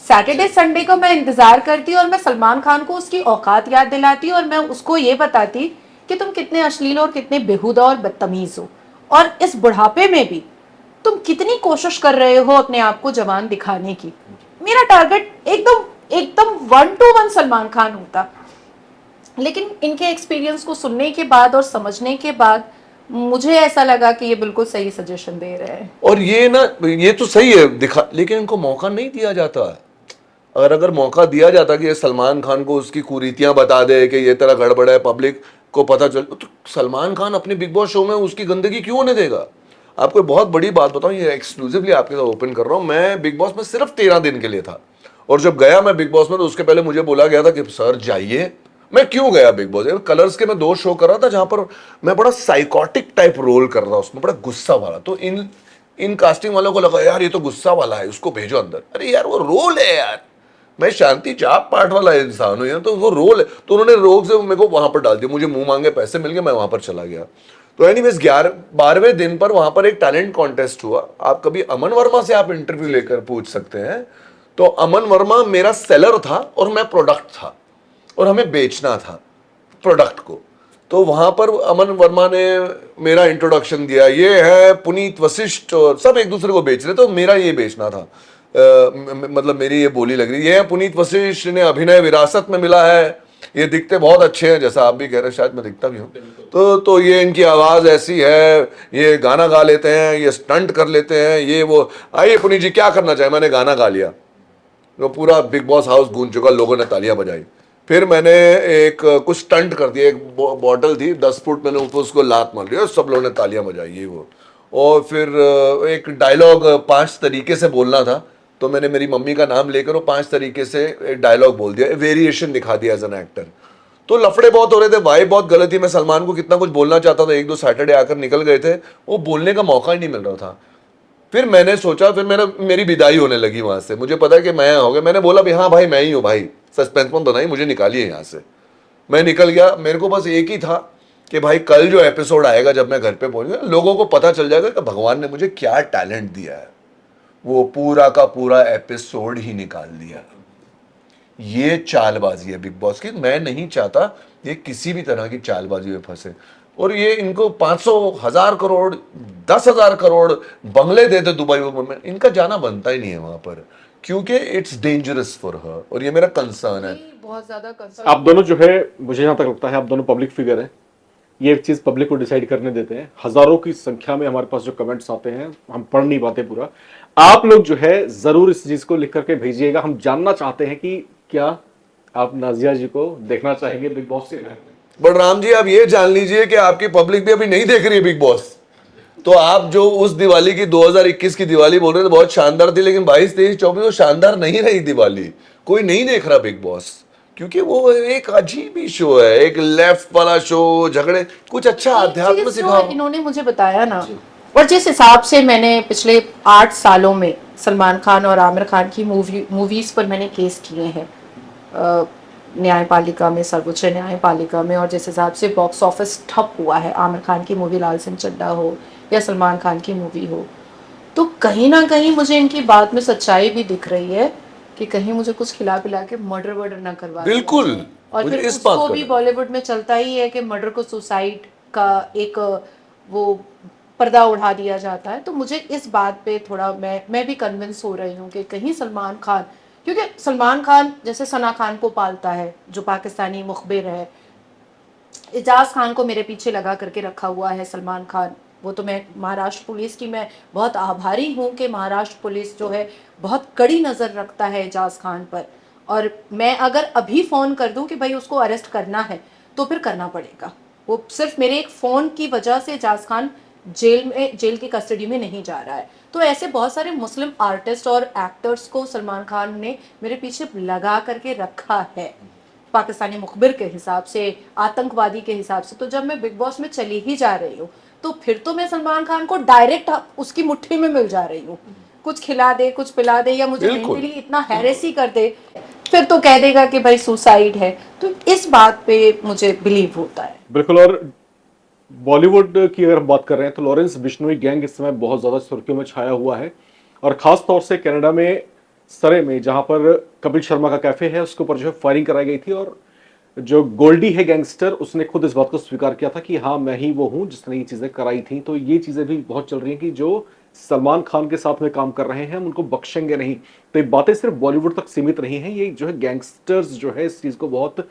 सैटरडे संडे का मैं इंतजार करती और मैं सलमान खान को उसकी औकात याद दिलाती और मैं उसको ये बताती कि तुम कितने अश्लील और कितने बेहुदा और बदतमीज हो, और इस बुढ़ापे में भी तुम कितनी कोशिश कर रहे हो अपने आप को जवान दिखाने की। मेरा टारगेट एकदम एकदम 1 to 1 सलमान खान होता। लेकिन इनके एक्सपीरियंस को सुनने के बाद और समझने के बाद मुझे ऐसा लगा कि ये बिल्कुल सही सजेशन दे रहे हैं। और ये ना, ये तो सही है दिखा, लेकिन इनको मौका नहीं दिया जाता। अगर मौका दिया जाता कि ये सलमान खान को उसकी कुरीतियां बता दे कि ये तरह गड़बड़ है, पब्लिक को पता चल, तो सलमान खान अपने बिग बॉस शो में उसकी गंदगी क्यों होने देगा? आपको एक बहुत बड़ी बात बताऊं, ये एक्सक्लूसिवली आपके साथ ओपन कर रहा हूं। मैं बिग बॉस में सिर्फ 13 दिन के लिए था, और जब गया मैं बिग बॉस में तो उसके पहले मुझे बोला गया था कि सर जाइए। मैं क्यों गया बिग बॉस? कलर्स के मैं 2 शो कर रहा था जहां पर मैं बड़ा साइकोटिक टाइप रोल कर रहा, उसमें बड़ा गुस्सा वाला। तो इन कास्टिंग वालों को लगा यार ये तो गुस्सा वाला है, उसको भेजो अंदर। अरे यार वो रोल है यार, मैं शांति चाप पाठ वाला इंसान हूं यार, तो वो रोल है। तो उन्होंने रोग से मेरे को वहां पर डाल दिया, मुझे मुंह मांगे पैसे मिल गए, मैं वहां पर चला गया। तो एनीवेज 12वें दिन पर वहां पर एक टैलेंट कॉन्टेस्ट हुआ। आप कभी अमन वर्मा से आप इंटरव्यू लेकर पूछ सकते हैं। तो अमन वर्मा मेरा सेलर था और मैं प्रोडक्ट था, और हमें बेचना था प्रोडक्ट को। तो वहां पर अमन वर्मा ने मेरा इंट्रोडक्शन दिया, ये है पुनीत वशिष्ठ, और सब एक दूसरे को बेच रहे, तो मेरा ये बेचना था। मतलब मेरी ये बोली लग रही, ये है पुनीत वशिष्ठ ने अभिनय विरासत में मिला है, ये दिखते बहुत अच्छे हैं, जैसा आप भी कह रहे हैं, शायद मैं दिखता भी हूँ। तो ये इनकी आवाज़ ऐसी है, ये गाना गा लेते हैं, ये स्टंट कर लेते हैं, ये वो। आइए पुनीत जी क्या करना चाहिए? मैंने गाना गा लिया, तो पूरा बिग बॉस हाउस गूंज चुका, लोगों ने तालियां बजाई। फिर मैंने एक कुछ स्टंट कर दिया, एक बॉटल थी 10 फुट, मैंने ऊपर उसको लात मार दिया, सब लोगों ने तालियां बजाई, ये वो। और फिर एक डायलॉग 5 तरीके से बोलना था, तो मैंने मेरी मम्मी का नाम लेकर वो 5 तरीके से एक डायलॉग बोल दिया, वेरिएशन दिखा दिया एज एन एक्टर। तो लफड़े बहुत हो रहे थे, वाइब बहुत गलत थी। मैं सलमान को कितना कुछ बोलना चाहता था, 1-2 सैटरडे आकर निकल गए थे, वो बोलने का मौका ही नहीं मिल रहा था। फिर मैंने सोचा, फिर मेरी विदाई होने लगी वहां से, मुझे पता है कि मैं हो गया। मैंने बोला भी हाँ भाई मैं ही हूँ भाई, सस्पेंस मत बनाइए, मुझे निकालिए यहाँ से। मैं निकल गया। मेरे को बस एक ही था कि भाई कल जो एपिसोड आएगा, जब मैं घर पे पहुंचूंगा, लोगों को पता चल जाएगा कि भगवान ने मुझे क्या टैलेंट दिया है। वो पूरा का पूरा एपिसोड ही निकाल दिया। ये चालबाजी है बिग बॉस की। मैं नहीं चाहता ये किसी भी तरह की चालबाजी में फंसे, और ये इनको 500,000 करोड़ 10,000 करोड़ बंगले देते दुबई में, इनका जाना बनता ही नहीं है वहां पर, क्योंकि इट्स डेंजरस फॉर हर, और ये मेरा कंसर्न है। बहुत ज्यादा कंसर्न। आप दोनों जो है, मुझे जहां तक लगता है आप दोनों पब्लिक फिगर हैं, ये एक चीज पब्लिक को डिसाइड करने देते हैं। हजारों की संख्या में हमारे पास जो कमेंट्स आते हैं हम पढ़ नहीं पाते पूरा। आप लोग जो है जरूर इस चीज को लिख करके भेजिएगा। हम जानना चाहते हैं कि क्या आप नाजिया जी को देखना चाहेंगे बिग बॉस से? बट राम जी आप ये जान लीजिए कि आपकी पब्लिक भी अभी नहीं देख रही है बिग बॉस। तो आप जो उस दिवाली की 2021 की दिवाली बोल रहे थे बहुत शानदार थी, लेकिन 22, 23, 24 वो शानदार नहीं रही दिवाली। कोई नहीं देख रहा बिग बॉस, क्योंकि वो एक अजीब ही शो है, एक लेफ्ट वाला शो, झगड़े। कुछ अच्छा अध्यात्म चीज़ जो सिखाओ। इन्होंने मुझे बताया ना, और जिस हिसाब से मैंने पिछले 8 सालों में सलमान खान और आमिर खान की मूवीज़ पर मैंने केस किए हैं न्यायपालिका में, सर्वोच्च न्यायपालिका में, और जिस हिसाब से बॉक्स ऑफिस ठप हुआ है आमिर खान की मूवी लाल सिंह चड्ढा हो या सलमान खान की मूवी हो, तो कहीं ना कहीं मुझे इनकी बात में सच्चाई भी दिख रही है कि कहीं मुझे कुछ खिला पिला के मर्डर वर्डर ना करवा दिया बिल्कुल, जाए। और मुझे फिर इस बात उसको का भी डर। बॉलीवुड में चलता ही है कि मर्डर को सुसाइड का एक वो पर्दा उड़ा दिया जाता है। तो मुझे इस बात पे थोड़ा मैं भी कन्विंस हो रही हूँ कि कहीं सलमान खान, क्योंकि सलमान खान जैसे सना खान को पालता है जो पाकिस्तानी मुखबिर है, एजाज खान को मेरे पीछे लगा करके रखा हुआ है सलमान खान। वो तो मैं महाराष्ट्र पुलिस की मैं बहुत आभारी हूँ कि महाराष्ट्र पुलिस जो है बहुत कड़ी नज़र रखता है एजाज खान पर। और मैं अगर अभी फ़ोन कर दूं कि भाई उसको अरेस्ट करना है तो फिर करना पड़ेगा। वो सिर्फ मेरे एक फ़ोन की वजह से एजाज खान जेल की कस्टडी में नहीं जा रहा है। तो ऐसे बहुत सारे मुस्लिम आर्टिस्ट और एक्टर्स को सलमान खान ने मेरे पीछे लगा करके रखा है पाकिस्तानी मुखबिर के हिसाब से, आतंकवादी के हिसाब से। तो जब मैं बिग बॉस में चली ही जा रही हूँ तो फिर तो मैं सलमान खान को डायरेक्ट उसकी मुट्ठी में मिल जा रही हूँ। कुछ खिला दे, कुछ पिला दे, या मुझे बिल्कुल। मेंटली इतना हैरेसी कर दे, फिर तो कह देगा कि भाई सुसाइड है। तो इस बात पे मुझे बिलीव होता है। बिल्कुल। और बॉलीवुड की अगर हम बात कर रहे हैं तो लॉरेंस बिश्नोई गैंग इस समय बहुत ज्यादा सुर्खियों में छाया हुआ है, और खास तौर से कनाडा में सरे में जहां पर कपिल शर्मा का कैफे है उसके ऊपर जो है फायरिंग कराई गई थी, और जो गोल्डी है गैंगस्टर उसने खुद इस बात को स्वीकार किया था कि हाँ मैं ही वो हूं जिसने ये चीजें कराई थी। तो ये चीजें भी बहुत चल रही हैं कि जो सलमान खान के साथ में काम कर रहे हैं हम उनको बख्शेंगे नहीं। तो ये बातें सिर्फ बॉलीवुड तक सीमित नहीं है, ये जो है गैंगस्टर्स जो है इस चीज को बहुत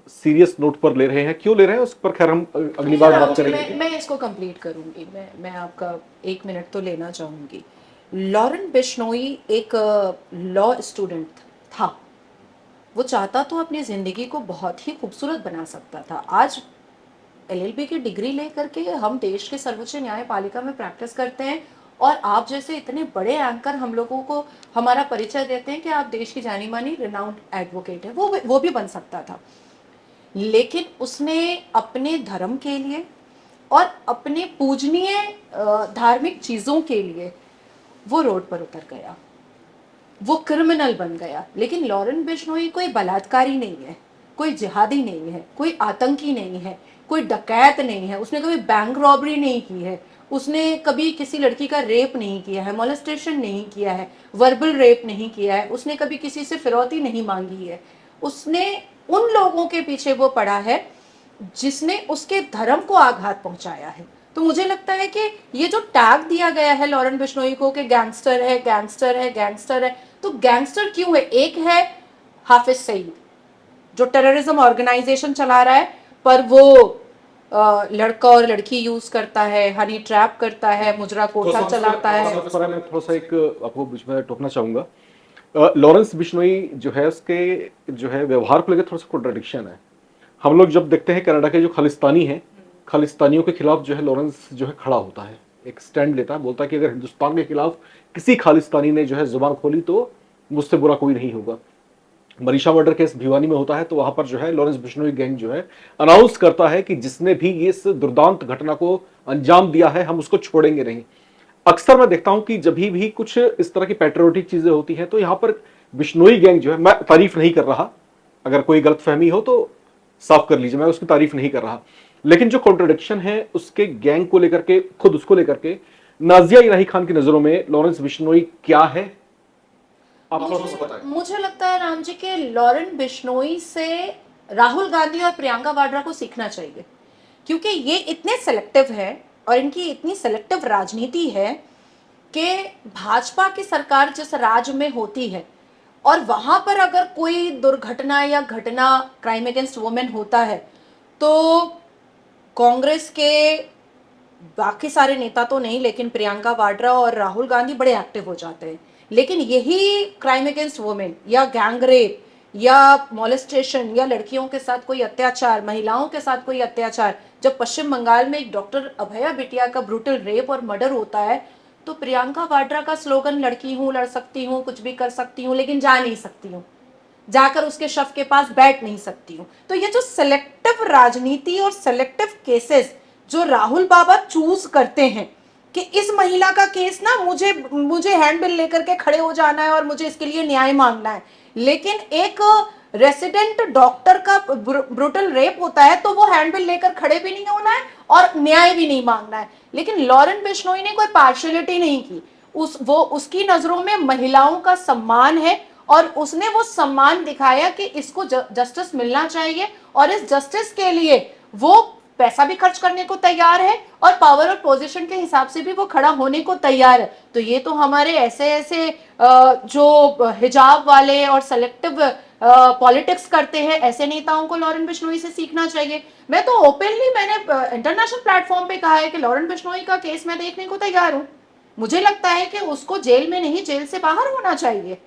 सीरियस नोट पर ले रहे हैं। क्यों ले रहे हैं उस पर खैर हम अगली बार बात करेंगे। मैं इसको कंप्लीट करूंगी। मैं आपका 1 मिनट तो लेना चाहूंगी। लॉरेन बिश्नोई एक लॉ स्टूडेंट था। वो चाहता तो अपनी ज़िंदगी को बहुत ही खूबसूरत बना सकता था। आज एलएलबी की डिग्री लेकर के हम देश के सर्वोच्च न्यायपालिका में प्रैक्टिस करते हैं, और आप जैसे इतने बड़े एंकर हम लोगों को हमारा परिचय देते हैं कि आप देश की जानी मानी रिनाउंड एडवोकेट है। वो भी बन सकता था, लेकिन उसने अपने धर्म के लिए और अपने पूजनीय धार्मिक चीज़ों के लिए वो रोड पर उतर गया, वो क्रिमिनल बन गया। लेकिन लॉरेन बिश्नोई कोई बलात्कारी नहीं है, कोई जिहादी नहीं है, कोई आतंकी नहीं है, कोई डकैत नहीं है, उसने कभी बैंक रॉबरी नहीं की है, उसने कभी किसी लड़की का रेप नहीं किया है, मोलेस्टेशन नहीं किया है, वर्बल रेप नहीं किया है, उसने कभी किसी से फिरौती नहीं मांगी है। उसने उन लोगों के पीछे वो पड़ा है जिसने उसके धर्म को आघात पहुंचाया है। तो मुझे लगता है कि ये जो टैग दिया गया है लॉरेन बिश्नोई को कि गैंगस्टर है, गैंगस्टर है, गैंगस्टर है, तो गैंगस्टर क्यों है? एक है हाफिज सईद जो टेररिज्म ऑर्गेनाइजेशन चला रहा है, पर वो लड़का और लड़की यूज करता है, हनी ट्रैप करता है, मुजरा कोठा चलाता है। इस पर मैं थोड़ा सा एक आपको बीच में टोकना चाहूंगा। लॉरेंस बिश्नोई जो है उसके जो है व्यवहार को लेकर थोड़ा सा कॉन्ट्रडिक्शन है। हम लोग जब देखते हैं कनाडा के जो खालिस्तानी हैं, खालिस्तानियों के खिलाफ जो है लॉरेंस जो है खड़ा होता है, एक स्टैंड लेता है, बोलता है कि अगर हिंदुस्तान के खिलाफ किसी खालिस्तानी ने जो है जुबान खोली तो मुझसे बुरा कोई नहीं होगा। मनीषा मर्डर केस भिवानी में होता है तो वहां पर जो है लॉरेंस बिश्नोई गैंग जो है अनाउंस करता है कि जिसने भी इस दुर्दांत घटना को अंजाम दिया है हम उसको छोड़ेंगे नहीं। अक्सर मैं देखता हूं कि जब भी कुछ इस तरह की पैट्रियोटिक चीजें होती हैं तो यहां पर बिश्नोई गैंग जो है, मैं तारीफ नहीं कर रहा, अगर कोई गलतफहमी हो तो साफ कर लीजिए, मैं उसकी तारीफ नहीं कर रहा, लेकिन जो कॉन्ट्रडिक्शन है उसके गैंग को लेकर के, खुद उसको लेकर के नाजिया इलाही खान की नजरों में लॉरेंस बिश्नोई क्या है, आप थोड़ा सा बताएं। मुझे लगता है राम जी के लॉरेन बिश्नोई से राहुल गांधी और प्रियंका वाड्रा को सीखना चाहिए, क्योंकि ये इतने सेलेक्टिव है और इनकी इतनी सेलेक्टिव राजनीति है कि भाजपा की सरकार जिस राज्य में होती है और वहां पर अगर कोई दुर्घटना या घटना क्राइम अगेंस्ट वुमेन होता है तो कांग्रेस के बाकी सारे नेता तो नहीं, लेकिन प्रियंका वाड्रा और राहुल गांधी बड़े एक्टिव हो जाते हैं। लेकिन यही क्राइम अगेंस्ट वुमेन या गैंग रेप या मॉलेस्टेशन या लड़कियों के साथ कोई अत्याचार, महिलाओं के साथ कोई अत्याचार, जब पश्चिम बंगाल में एक डॉक्टर अभया बिटिया का ब्रूटल रेप और मर्डर होता है तो प्रियंका वाड्रा का स्लोगन लड़की हूँ, लड़ सकती हूँ, कुछ भी कर सकती हूँ, लेकिन जा नहीं सकती हूँ, जाकर उसके शव के पास बैठ नहीं सकती हूँ। तो ये जो सेलेक्टिव राजनीति और सेलेक्टिव केसेस जो राहुल बाबा चूज करते हैं कि इस महिला का केस ना मुझे मुझे हैंडबिल लेकर के खड़े हो जाना है और मुझे इसके लिए न्याय मांगना है। लेकिन एक रेसिडेंट डॉक्टर का ब्रूटल रेप होता है तो वो हैंडबिल लेकर खड़े भी नहीं होना है और न्याय भी नहीं मांगना है। लेकिन लॉरेन बिश्नोई ने कोई पार्शियलिटी नहीं की, उसकी नजरों में महिलाओं का सम्मान है और उसने वो सम्मान दिखाया कि इसको जस्टिस मिलना चाहिए और इस जस्टिस के लिए वो पैसा भी खर्च करने को तैयार है और पावर और पोजीशन के हिसाब से भी वो खड़ा होने को तैयार है। तो ये तो हमारे ऐसे ऐसे जो हिजाब वाले और सेलेक्टिव पॉलिटिक्स करते हैं ऐसे नेताओं को लॉरेन बिश्नोई से सीखना चाहिए। मैं तो ओपनली मैंने इंटरनेशनल प्लेटफॉर्म पे कहा है कि लॉरेन बिश्नोई का केस मैं देखने को तैयार हूं। मुझे लगता है कि उसको जेल में नहीं जेल से बाहर होना चाहिए।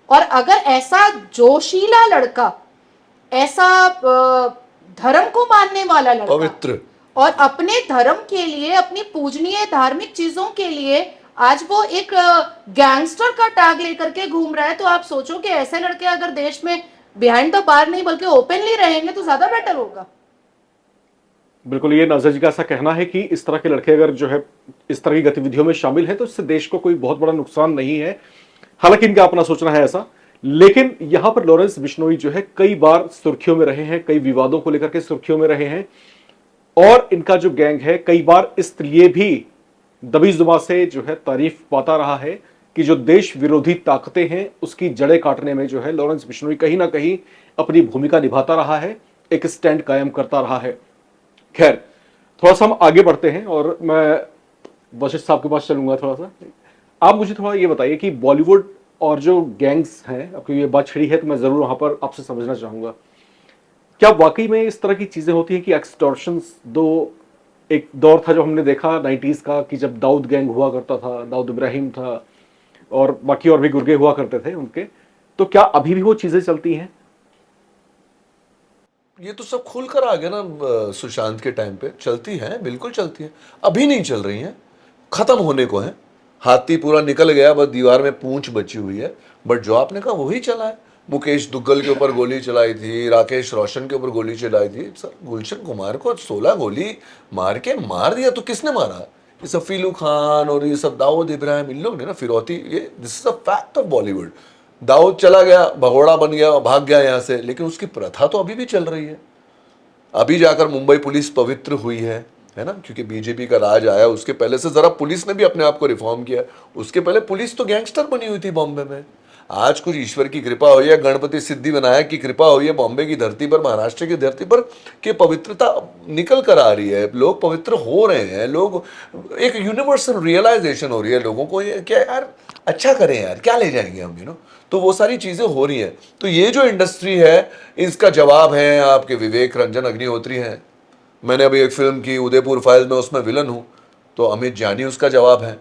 और अगर ऐसा जोशीला लड़का, ऐसा धर्म को मानने वाला लड़का, पवित्र, और अपने धर्म के लिए, अपनी पूजनीय धार्मिक चीजों के लिए आज वो एक गैंगस्टर का टैग लेकर के घूम रहा है, तो आप सोचो कि ऐसे लड़के अगर देश में बिहाइंड द बार नहीं बल्कि ओपनली रहेंगे तो ज्यादा बेटर होगा। बिल्कुल, ये नाज़िया जी का ऐसा कहना है कि इस तरह के लड़के अगर जो है इस तरह की गतिविधियों में शामिल है तो इससे देश को कोई बहुत बड़ा नुकसान नहीं है। हालांकि इनका अपना सोचना है ऐसा। लेकिन यहां पर लॉरेंस बिश्नोई जो है कई बार सुर्खियों में रहे हैं, कई विवादों को लेकर के सुर्खियों में रहे हैं और इनका जो गैंग है कई बार इसलिए भी दबी जुबान से जो है तारीफ पाता रहा है कि जो देश विरोधी ताकतें हैं उसकी जड़ें काटने में जो है लॉरेंस बिश्नोई कहीं ना कहीं अपनी भूमिका निभाता रहा है, एक स्टैंड कायम करता रहा है। खैर, थोड़ा सा हम आगे बढ़ते हैं और मैं वशिष्ठ साहब के पास चलूंगा। थोड़ा सा आप मुझे थोड़ा ये बताइए कि बॉलीवुड और जो गैंग्स हैं, आपकी ये बात छिड़ी है तो मैं जरूर वहां पर आपसे समझना चाहूंगा, क्या वाकई में इस तरह की चीजें होती हैं कि एक्सटॉर्शंस, एक दौर था जो हमने देखा 90s का कि जब दाऊद गैंग हुआ करता था, दाऊद इब्राहिम था और बाकी और भी गुर्गे हुआ करते थे उनके, तो क्या अभी भी वो चीजें चलती हैं? ये तो सब खुलकर आ गया ना सुशांत के टाइम पे। चलती है, बिल्कुल चलती है, अभी नहीं चल रही हैं, खत्म होने को है। हाथी पूरा निकल गया, बस दीवार में पूंछ बची हुई है। बट जो आपने कहा वही चला है। मुकेश दुग्गल के ऊपर गोली चलाई थी, राकेश रोशन के ऊपर गोली चलाई थी। सर, गुलशन कुमार को 16 गोली मार के मार दिया तो किसने मारा? ये सब फीलू खान और ये सब दाऊद इब्राहिम, इन लोग ने ना फिरौती, ये this is a fact of Bollywood. Dawood चला गया, भगोड़ा बन गया, भाग गया यहाँ से, लेकिन उसकी प्रथा तो अभी भी चल रही है। अभी जाकर मुंबई पुलिस पवित्र हुई है ना, क्योंकि बीजेपी का राज आया। उसके पहले से जरा पुलिस ने भी अपने आप को रिफॉर्म किया। उसके पहले पुलिस तो गैंगस्टर बनी हुई थी बॉम्बे में। आज कुछ ईश्वर की कृपा हुई है, गणपति सिद्धि विनायक की कृपा हुई है बॉम्बे की धरती पर, महाराष्ट्र की धरती पर, कि पवित्रता निकल कर आ रही है, लोग पवित्र हो रहे हैं। लोग, एक यूनिवर्सल रियलाइजेशन हो रही है लोगों को, ये क्या यार अच्छा करें यार, क्या ले जाएंगे हम, तो वो सारी चीजें हो रही हैं। तो ये जो इंडस्ट्री है इसका जवाब है आपके विवेक रंजन अग्निहोत्री हैं। मैंने अभी एक फिल्म की उदयपुर फाइल में, उसमें विलन हूं, तो अमित जानी उसका जवाब है।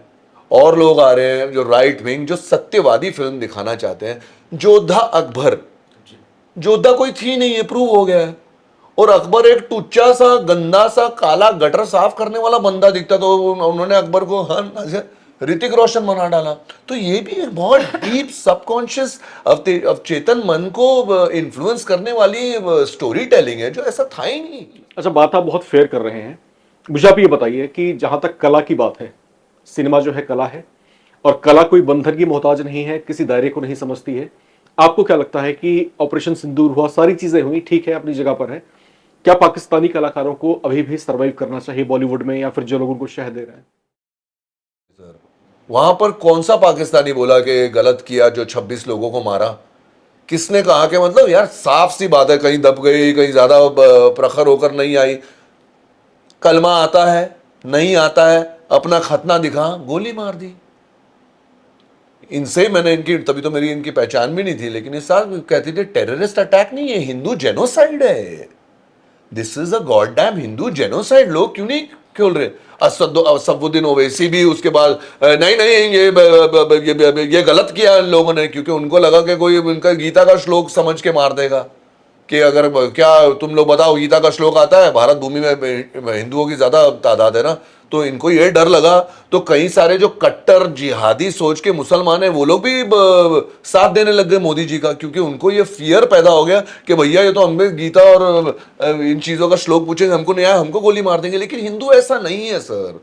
और लोग आ रहे हैं जो राइट विंग, जो सत्यवादी फिल्म दिखाना चाहते हैं। जोधा अकबर, जोधा कोई थी नहीं है, प्रूव हो गया है। और अकबर एक टुच्चा सा, गंदा सा, काला गटर साफ करने वाला बंदा दिखता, तो उन्होंने अकबर को ऋतिक रोशन बना डाला। तो ये भी एक बहुत डीप सबकॉन्शियस चेतन मन को इन्फ्लुएंस करने वाली स्टोरी टेलिंग है, जो ऐसा था ही नहीं। अच्छा, बात आप बहुत फेयर कर रहे हैं। मुझे आप ये बताइए कि जहां तक कला की बात है, सिनेमा जो है कला है और कला कोई बंधन की मोहताज नहीं है, किसी दायरे को नहीं समझती है। आपको क्या लगता है कि ऑपरेशन सिंदूर हुआ, सारी चीजें हुई, ठीक है, अपनी जगह पर है, क्या पाकिस्तानी कलाकारों को अभी भी सर्वाइव करना चाहिए बॉलीवुड में, या फिर जो लोग उनको शह दे रहे हैं? वहां पर कौन सा पाकिस्तानी बोला कि गलत किया जो 26 लोगों को मारा? किसने कहा कि, मतलब यार साफ सी बात है, कहीं दब गई, कहीं ज्यादा प्रखर होकर नहीं आई। कलमा आता है, नहीं आता है, अपना खतना दिखा, गोली मार दी। इनसे मैंने इनकी, तभी तो मेरी इनकी पहचान भी नहीं थी, लेकिन इस साल कहती थी टेररिस्ट अटैक नहीं है, हिंदू जेनोसाइड है, this is a goddamn Hindu genocide. लोग क्यों नहीं खोल रहे? असदुद्दीन ओवैसी भी उसके बाद नहीं ये गलत किया इन लोगों ने, क्योंकि उनको लगा कि कोई उनका गीता का श्लोक समझ के मार देगा कि अगर क्या तुम लोग बताओ, गीता का श्लोक आता है, भारत भूमि में हिंदुओं की ज्यादा तादाद है ना, तो इनको ये डर लगा। तो कई सारे जो कट्टर जिहादी सोच के मुसलमान हैं, वो लोग भी साथ देने लग गए मोदी जी का, क्योंकि उनको ये फियर पैदा हो गया कि भैया ये तो हमें गीता और इन चीजों का श्लोक पूछेंगे, हमको नहीं आया, हमको गोली मार देंगे। लेकिन हिंदू ऐसा नहीं है सर,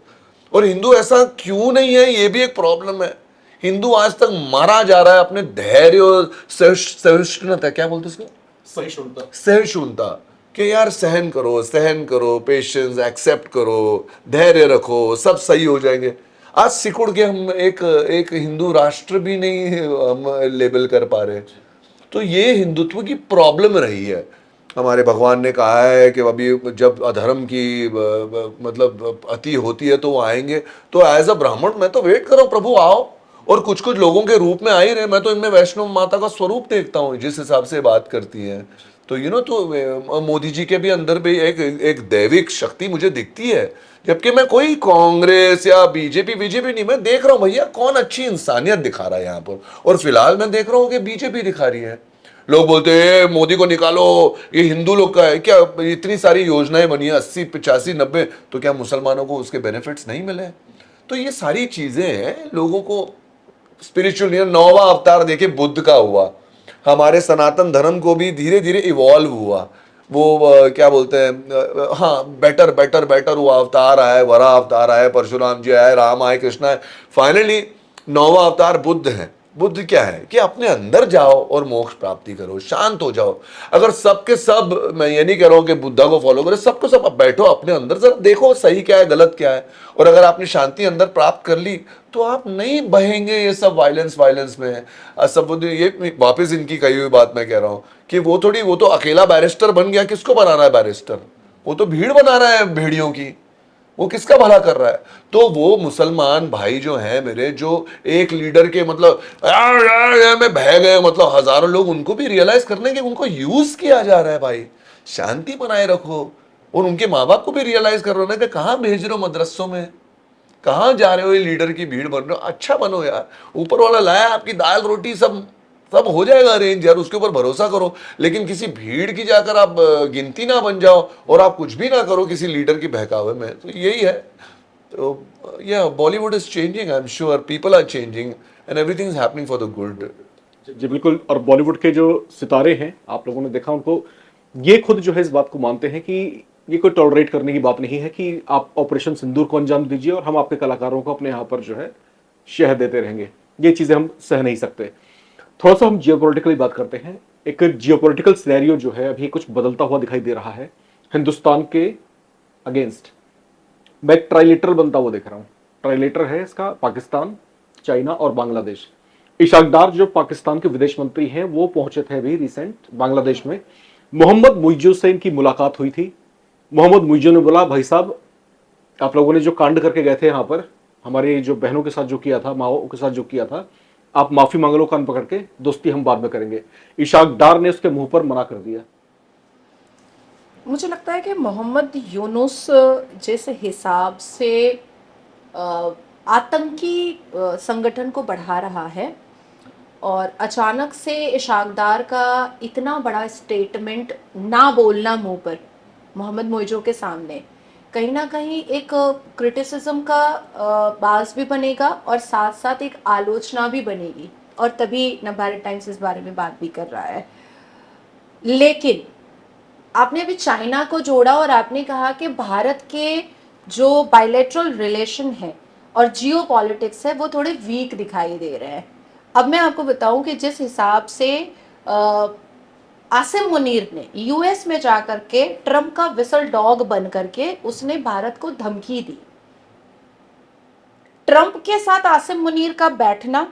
और हिंदू ऐसा क्यों नहीं है, ये भी एक प्रॉब्लम है। हिंदू आज तक मारा जा रहा है अपने धैर्य और सहिष्णुता, क्या बोलते हैं उसको, सहिष्णुता। सहिष्णुता, कि यार सहन करो, सहन करो, पेशेंस एक्सेप्ट करो, धैर्य रखो, सब सही हो जाएंगे। आज सिकुड़ के हम एक एक हिंदू राष्ट्र भी नहीं हम लेबल कर पा रहे। तो ये हिंदुत्व की प्रॉब्लम रही है। हमारे भगवान ने कहा है कि अभी जब अधर्म की मतलब अति होती है तो वो आएंगे। तो एज अ ब्राह्मण मैं तो वेट कर रहा हूँ, प्रभु आओ, और कुछ कुछ लोगों के रूप में आ ही रहे। मैं तो इनमें वैष्णव माता का स्वरूप देखता हूँ जिस हिसाब से बात करती हैं। तो तो मोदी जी के भी अंदर भी एक दैविक शक्ति मुझे दिखती है। जबकि मैं कोई कांग्रेस या बीजेपी नहीं, मैं देख रहा हूँ भैया कौन अच्छी इंसानियत दिखा रहा है यहाँ पर। और फिलहाल मैं देख रहा हूँ कि बीजेपी दिखा रही है। लोग बोलते हैं मोदी को निकालो, ये हिंदू लोग का है क्या, इतनी सारी योजनाएं बनी है 80 85 90, तो क्या मुसलमानों को उसके बेनिफिट्स नहीं मिले? तो ये सारी चीजें हैं लोगों को स्पिरिचुअल। नौवां अवतार देखे बुद्ध का हुआ, हमारे सनातन धर्म को भी धीरे धीरे इवॉल्व हुआ। वो क्या बोलते हैं, हाँ, बेटर बेटर बेटर हुआ, अवतार आए, वरा अवतार आए, परशुराम जी आए, राम आए, कृष्ण आए, फाइनली नौवां अवतार बुद्ध है। बुद्ध क्या है कि अपने अंदर जाओ और मोक्ष प्राप्ति करो, शांत हो जाओ। अगर सबके सब, मैं ये नहीं कह रहा हूं कि बुद्धा को फॉलो करो, सबको सब बैठो अपने अंदर, जरा देखो सही क्या है गलत क्या है। और अगर आपने शांति अंदर प्राप्त कर ली तो आप नहीं बहेंगे ये सब वायलेंस वायलेंस में। सब ये वापस इनकी कही हुई बात मैं कह रहा हूं कि वो तो अकेला बैरिस्टर बन गया, किसको बना रहा है बैरिस्टर? वो तो भीड़ बना रहा है भेड़ियों की, वो किसका भला कर रहा है? तो वो मुसलमान भाई जो हैं मेरे, जो एक लीडर के मतलब में बह गए, मतलब हजारों लोग, उनको भी रियलाइज करने के उनको यूज किया जा रहा है भाई। शांति बनाए रखो। और उनके माँ बाप को भी रियलाइज कर रहे हो ना कि कहाँ भेज रहे हो मदरसों में, कहाँ जा रहे हो, ये लीडर की भीड़ बन रहे हो। अच्छा बनो यार, ऊपर वाला लाया आपकी दाल रोटी, सब सब हो जाएगा अरेंज यार, उसके ऊपर भरोसा करो। लेकिन किसी भीड़ की जाकर आप गिनती ना बन जाओ और आप कुछ भी ना करो किसी लीडर की बहकावे में। तो यही है। तो या Bollywood is changing, I am sure people are changing and everything is happening for the good. जी बिल्कुल। और बॉलीवुड के जो सितारे हैं, आप लोगों ने देखा उनको, ये खुद जो है इस बात को मानते हैं कि ये कोई टॉलरेट करने की बात नहीं है कि आप ऑपरेशन सिंदूर को अंजाम दीजिए और हम आपके कलाकारों को अपने यहाँ पर जो है शह देते रहेंगे। ये चीजें हम सह नहीं सकते। थोड़ा सा हम जियोपॉलिटिकली बात करते हैं। एक जियोपॉलिटिकल सिनेरियो जो है अभी कुछ बदलता हुआ दिखाई दे रहा है हिंदुस्तान के अगेंस्ट। मैं एक ट्राइलेटरल बनता हुआ देख रहा हूँ। ट्राइलेटर है इसका, पाकिस्तान, चाइना और बांग्लादेश। इशाक डार जो पाकिस्तान के विदेश मंत्री हैं वो पहुंचे थे अभी रिसेंट बांग्लादेश में। मोहम्मद मुइज्जू से इनकी मुलाकात हुई थी। मोहम्मद मुइज्जू ने बोला, भाई साहब आप लोगों ने जो कांड करके गए थे यहाँ पर, हमारे जो बहनों के साथ जो किया था, माओ के साथ जो किया था, आप माफी मांग लो कान पकड़ के, दोस्ती हम बाद में करेंगे। इशाक डार ने उसके मुंह पर मना कर दिया। मुझे लगता है कि मोहम्मद यूनुस जैसे हिसाब से आतंकी संगठन को बढ़ा रहा है, और अचानक से इशाकदार का इतना बड़ा स्टेटमेंट ना बोलना मुंह पर मोहम्मद मोइजो के सामने, कहीं ना कहीं एक क्रिटिसिज्म का बास भी बनेगा और साथ साथ एक आलोचना भी बनेगी। और तभी नवभारत टाइम्स इस बारे में बात भी कर रहा है। लेकिन आपने अभी चाइना को जोड़ा और आपने कहा कि भारत के जो बायलैटरल रिलेशन है और जियो पॉलिटिक्स है वो थोड़े वीक दिखाई दे रहे हैं। अब मैं आपको बताऊं कि जिस हिसाब से आसिम मुनीर ने यूएस में जाकर के ट्रम्प का विसल डॉग बन करके उसने भारत को धमकी दी। ट्रम्प के साथ आसिम मुनीर का बैठना,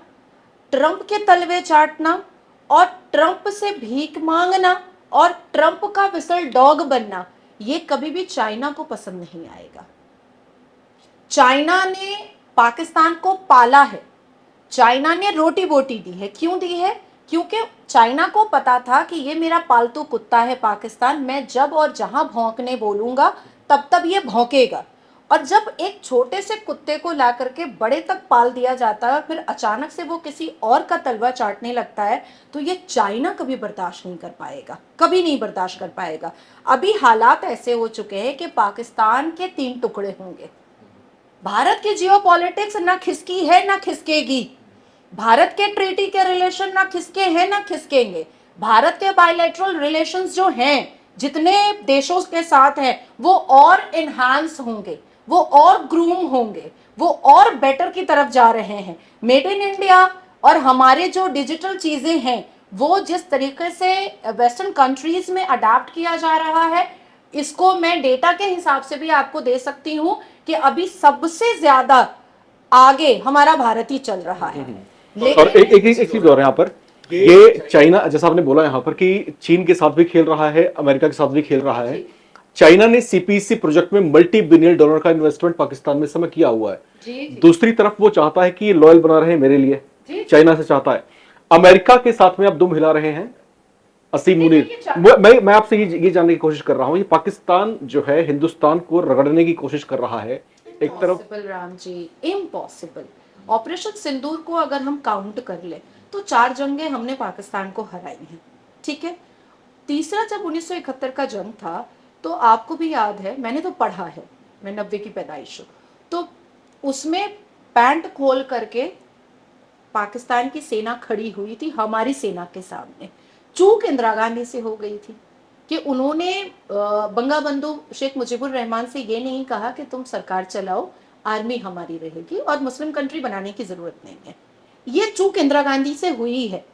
ट्रम्प के तलवे चाटना और ट्रम्प से भीख मांगना और ट्रम्प का विसल डॉग बनना, ये कभी भी चाइना को पसंद नहीं आएगा। चाइना ने पाकिस्तान को पाला है, चाइना ने रोटी बोटी दी है। क्यों दी है? क्योंकि चाइना को पता था कि ये मेरा पालतू कुत्ता है पाकिस्तान, मैं जब और जहां भौंकने बोलूंगा तब तब ये भौंकेगा। और जब एक छोटे से कुत्ते को ला करके बड़े तक पाल दिया जाता है और फिर अचानक से वो किसी और का तलवा चाटने लगता है, तो ये चाइना कभी बर्दाश्त नहीं कर पाएगा, कभी नहीं बर्दाश्त कर पाएगा। अभी हालात ऐसे हो चुके हैं कि पाकिस्तान के 3 टुकड़े होंगे। भारत की जियोपॉलिटिक्स ना खिसकी है ना खिसकेगी। भारत के ट्रीटी के रिलेशन ना खिसके हैं ना खिसकेंगे। भारत के बायलैटरल रिलेशंस जो हैं जितने देशों के साथ हैं वो और एनहांस होंगे। वो और ग्रूम होंगे, वो और बेटर की तरफ जा रहे हैं। मेड इन इंडिया और हमारे जो डिजिटल चीजें हैं वो जिस तरीके से वेस्टर्न कंट्रीज में अडाप्ट किया जा रहा है, इसको मैं डेटा के हिसाब से भी आपको दे सकती हूं कि अभी सबसे ज्यादा आगे हमारा भारत ही चल रहा है। और एक चीज और है यहाँ पर, ये चाइना, जैसा आपने बोला यहाँ पर कि चीन के साथ भी खेल रहा है, अमेरिका के साथ भी खेल रहा है। चाइना ने सीपीसी प्रोजेक्ट में मल्टी बिलियन डॉलर का इन्वेस्टमेंट पाकिस्तान में इस समय किया हुआ है। दूसरी तरफ वो चाहता है कि लॉयल बना रहे मेरे लिए, चाइना से चाहता है। अमेरिका के साथ में आप दुम हिला रहे हैं असीम मुनीर। मैं आपसे ये जानने की कोशिश कर रहा हूं, ये पाकिस्तान जो है हिंदुस्तान को रगड़ने की कोशिश कर रहा है एक तरफ। राम जी, इम्पॉसिबल। ऑपरेशन सिंदूर को अगर हम काउंट कर ले तो 4 जंगें हमने पाकिस्तान को हराई हैं, ठीक है। तीसरा जब 1971 का जंग था तो आपको भी याद है, मैंने तो पढ़ा है, मैं 90 की पैदाइश हूँ, तो उसमें पैंट खोल करके पाकिस्तान की सेना खड़ी हुई थी हमारी सेना के सामने। चूक इंदिरा गांधी से हो गई थी कि उन्होंने बंगाबंधु शेख मुजीबुर रहमान से ये नहीं कहा कि तुम सरकार चलाओ, आर्मी हमारी रहेगी और मुस्लिम कंट्री बनाने की जरूरत नहीं है। ये चूक इंदिरा गांधी से हुई है